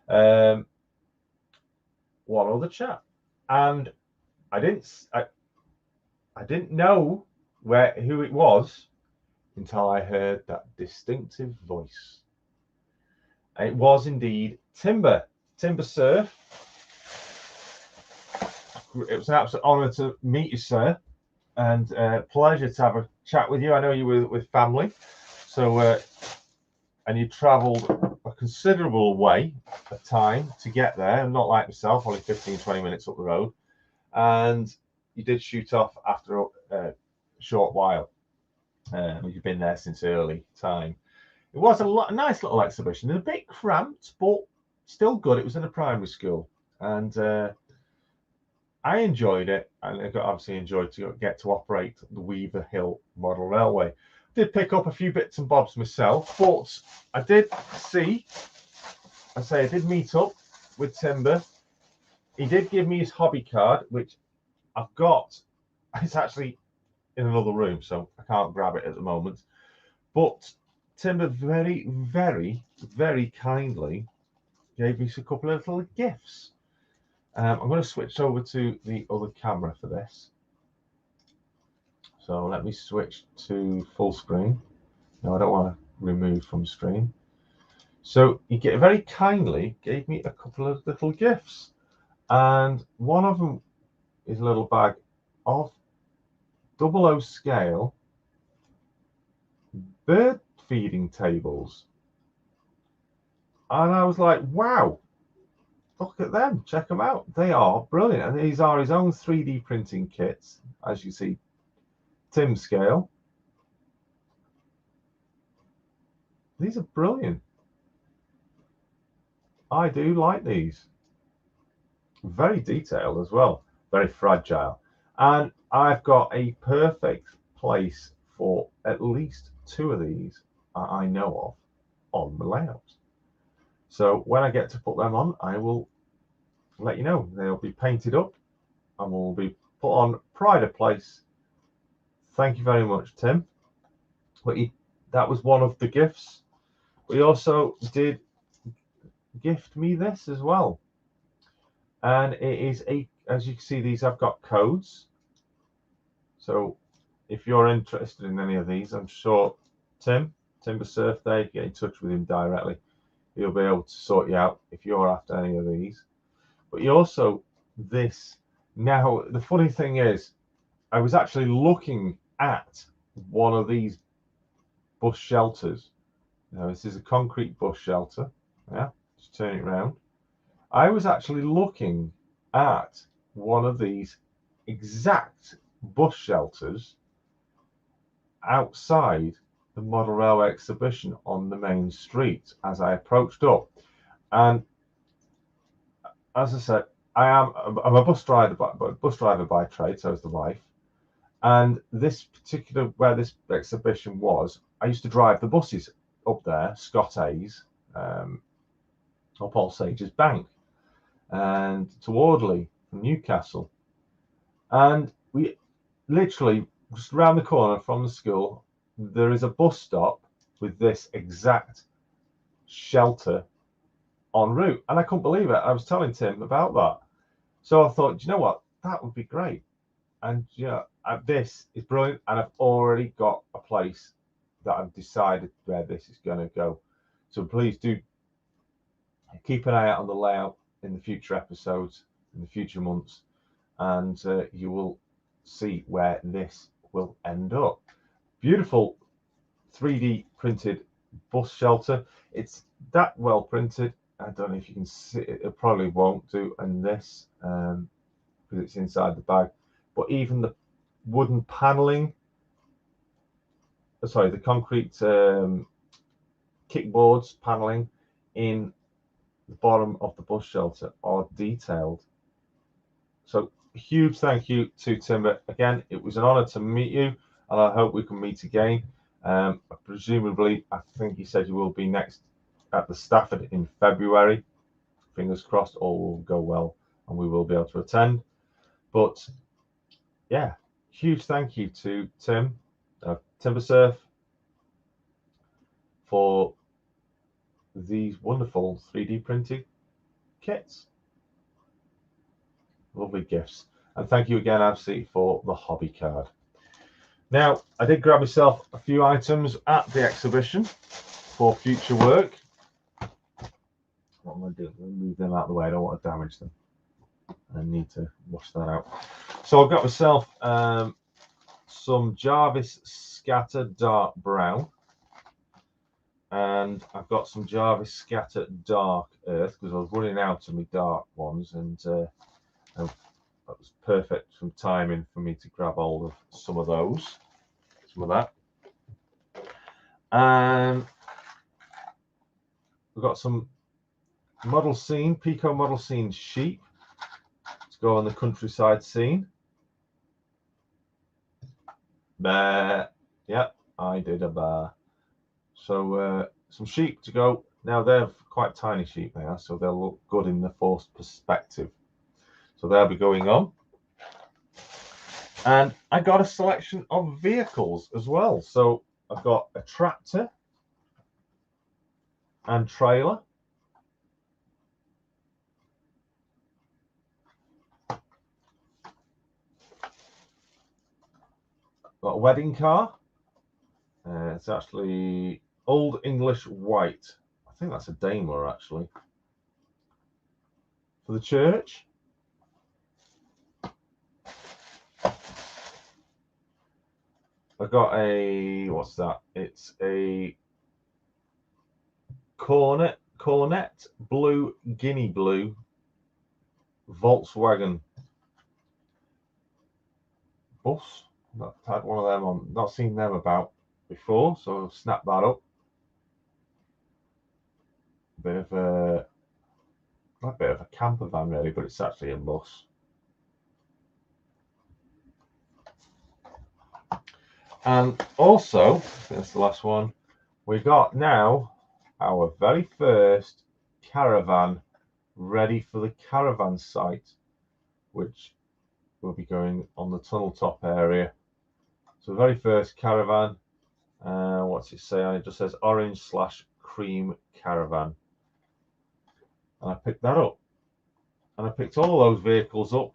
One other chap, and I didn't know who it was until I heard that distinctive voice. It was indeed Timber Surf. It was an absolute honour to meet you, sir, and pleasure to have a chat with you. I know you were with family, so and you travelled a considerable way of time to get there, and not like myself, only 15-20 minutes up the road, and you did shoot off after a short while. You've been there since early time. It was a nice little exhibition, a bit cramped, but still good. It was in a primary school, and I enjoyed it, and I obviously enjoyed to get to operate the Weaver Hill Model Railway. Did pick up a few bits and bobs myself, but I did I did meet up with Timber. He did give me his hobby card, which I've got. It's actually in another room, so I can't grab it at the moment. But Timber very, very, very kindly gave me a couple of little gifts. I'm going to switch over to the other camera for this. So let me switch to full screen. No, I don't want to remove from screen. So he very kindly gave me a couple of little gifts. And one of them is a little bag of 00 scale bird feeding tables. And I was like, wow, look at them, check them out. They are brilliant. And these are his own 3D printing kits, as you see, Tim scale. These are brilliant. I do like these. Very detailed as well, very fragile. And I've got a perfect place for at least 2 of these I know of on the layout. So when I get to put them on, I will let you know. They'll be painted up and will be put on pride of place. Thank you very much, Tim. But that was one of the gifts. We also did gift me this as well. And it is as you can see, these have got codes. So if you're interested in any of these, I'm sure Timber Surf there, get in touch with him directly. He'll be able to sort you out if you're after any of these. But you also, this. Now, the funny thing is, I was actually looking at one of these bus shelters. Now, this is a concrete bus shelter. Yeah, just turn it around. I was actually looking at one of these exact bus shelters outside the Model Railway exhibition on the main street as I approached up. And as I said, I'm a bus driver by trade, so is the wife. And this particular, where this exhibition was, I used to drive the buses up there, Scott A's, or Paul Sage's Bank, and to Audley from Newcastle. And we literally, just around the corner from the school, there is a bus stop with this exact shelter en route. And I couldn't believe it. I was telling Tim about that. So I thought, you know what? That would be great. And yeah, this is brilliant. And I've already got a place that I've decided where this is going to go. So please do keep an eye out on the layout in the future episodes, in the future months, and you will see where this will end up. Beautiful 3D printed bus shelter. It's that well printed. I don't know if you can see it. It probably won't do in this because it's inside the bag. But even the wooden paneling, sorry, the concrete kickboards paneling in the bottom of the bus shelter are detailed. So huge thank you to Timber. Again, it was an honor to meet you, and I hope we can meet again. Presumably, I think he said you will be next at the Stafford in February. Fingers crossed, all will go well and we will be able to attend. But yeah, huge thank you to Tim, Timber Surf, for these wonderful 3D printed kits. Lovely gifts. And thank you again, Absi, for the hobby card. Now, I did grab myself a few items at the exhibition for future work. What am I doing? I'm going to move them out of the way. I don't want to damage them. I need to wash that out. So I've got myself some Jarvis Scatter Dark Brown. And I've got some Jarvis Scatter Dark Earth because I was running out of my dark ones, and that was perfect from timing for me to grab hold of some of those, some of that. And we've got some model scene, Pico model scene sheep to go on the countryside scene. Bear, yeah, I did a bear. So some sheep to go. Now they're quite tiny sheep they are, so they'll look good in the forced perspective. So they'll be going on. And I got a selection of vehicles as well. So I've got a tractor and trailer. Got a wedding car. It's actually Old English white. I think that's a Daimler actually. For the church. I got a, what's that? It's a Cornet blue, Guinea blue Volkswagen bus. I've had one of them on, not seen them about before, so I'll snap that up. bit of a camper van really, but it's actually a bus. And also, that's the last one, we got now our very first caravan ready for the caravan site, which will be going on the tunnel top area. So the very first caravan, what's it say? It just says orange/cream caravan. And I picked that up. And I picked all those vehicles up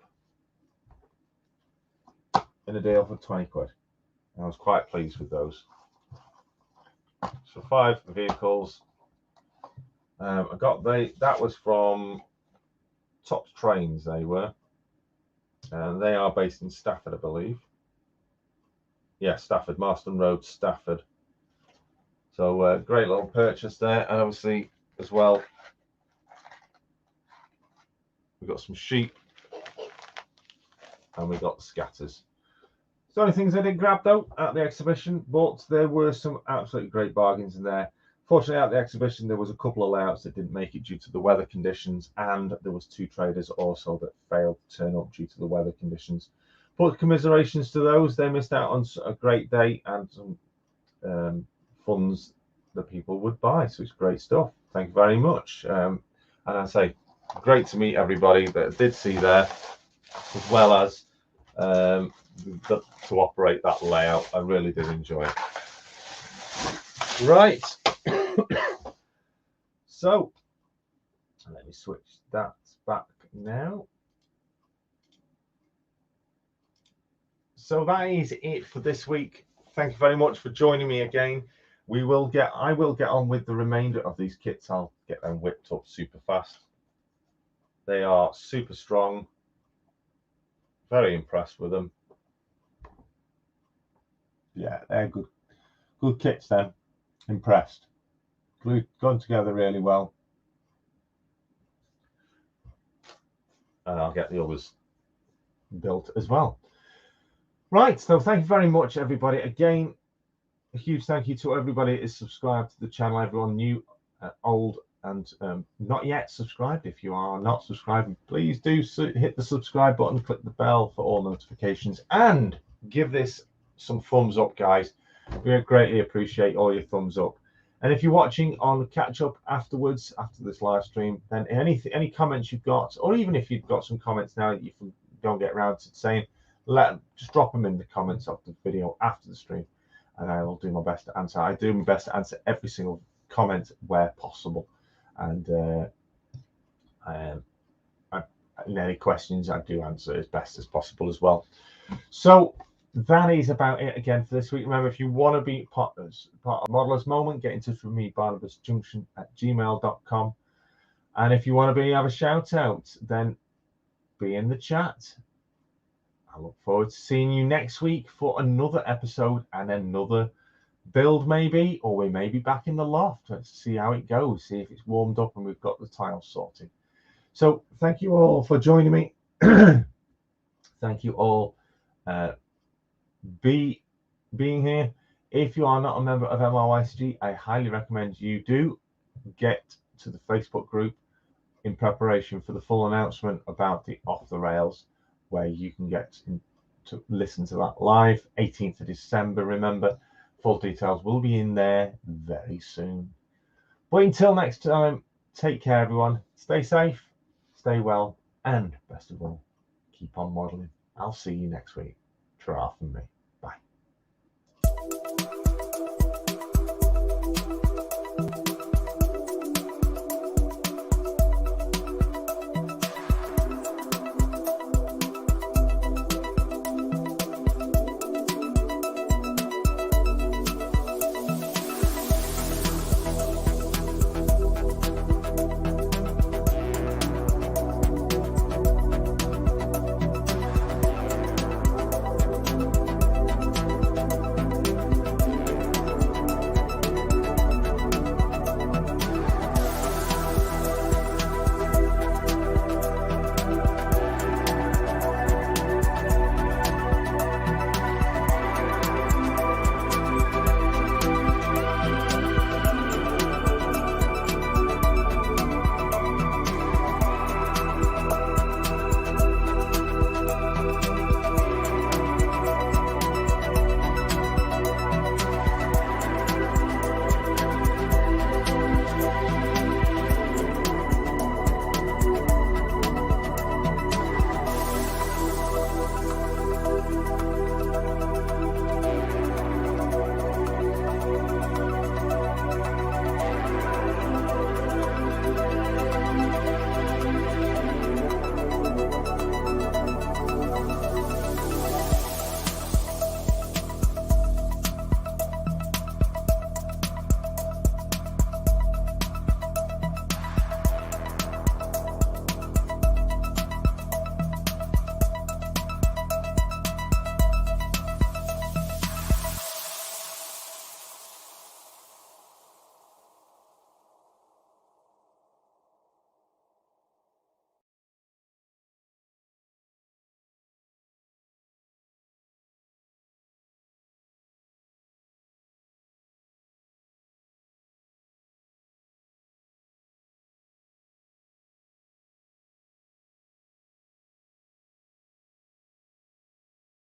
in a deal for 20 quid. And I was quite pleased with those. So 5 vehicles. I got that was from Top Trains, they were. And they are based in Stafford, I believe. Yeah, Stafford, Marston Road, Stafford. So great little purchase there. And obviously, as well, we've got some sheep. And we got the scatters. It's the only things I did grab, though, at the exhibition. But there were some absolutely great bargains in there. Fortunately, at the exhibition, there was a couple of layouts that didn't make it due to the weather conditions. And there was 2 traders also that failed to turn up due to the weather conditions. But commiserations to those, they missed out on a great day and some funds that people would buy. So it's great stuff. Thank you very much. And I say, great to meet everybody that I did see there, as well as to operate that layout. I really did enjoy it. Right. So let me switch that back now. So that is it for this week. Thank you very much for joining me again. I will get on with the remainder of these kits. I'll get them whipped up super fast. They are super strong. Very impressed with them. Yeah, they're good kits then. Impressed. Gone together really well. And I'll get the others built as well. Right, so thank you very much, everybody. Again, a huge thank you to everybody that is subscribed to the channel, everyone new, old, and not yet subscribed. If you are not subscribed, please do hit the subscribe button, click the bell for all notifications, and give this some thumbs up, guys. We greatly appreciate all your thumbs up. And if you're watching on catch up afterwards, after this live stream, then any comments you've got, or even if you've got some comments now that you don't get around to saying, just drop them in the comments of the video after the stream, and I will do my best to answer. I do my best to answer every single comment where possible, and any questions I do answer as best as possible as well. So that is about it again for this week. Remember, if you want to be part of Modeller's Moment, get in touch with me, BarnabasJunction@gmail.com. And if you want to have a shout out, then be in the chat. I look forward to seeing you next week for another episode and another build, maybe, or we may be back in the loft. Let's see how it goes, see if it's warmed up and we've got the tiles sorted. So thank you all for joining me. Thank you all being here. If you are not a member of MRYCG, I highly recommend you do get to the Facebook group in preparation for the full announcement about the Off the Rails, where you can get to listen to that live. 18th of December, remember, full details will be in there very soon. But until next time, take care, everyone. Stay safe, stay well, and best of all, keep on modeling. I'll see you next week. Ta-ra from me.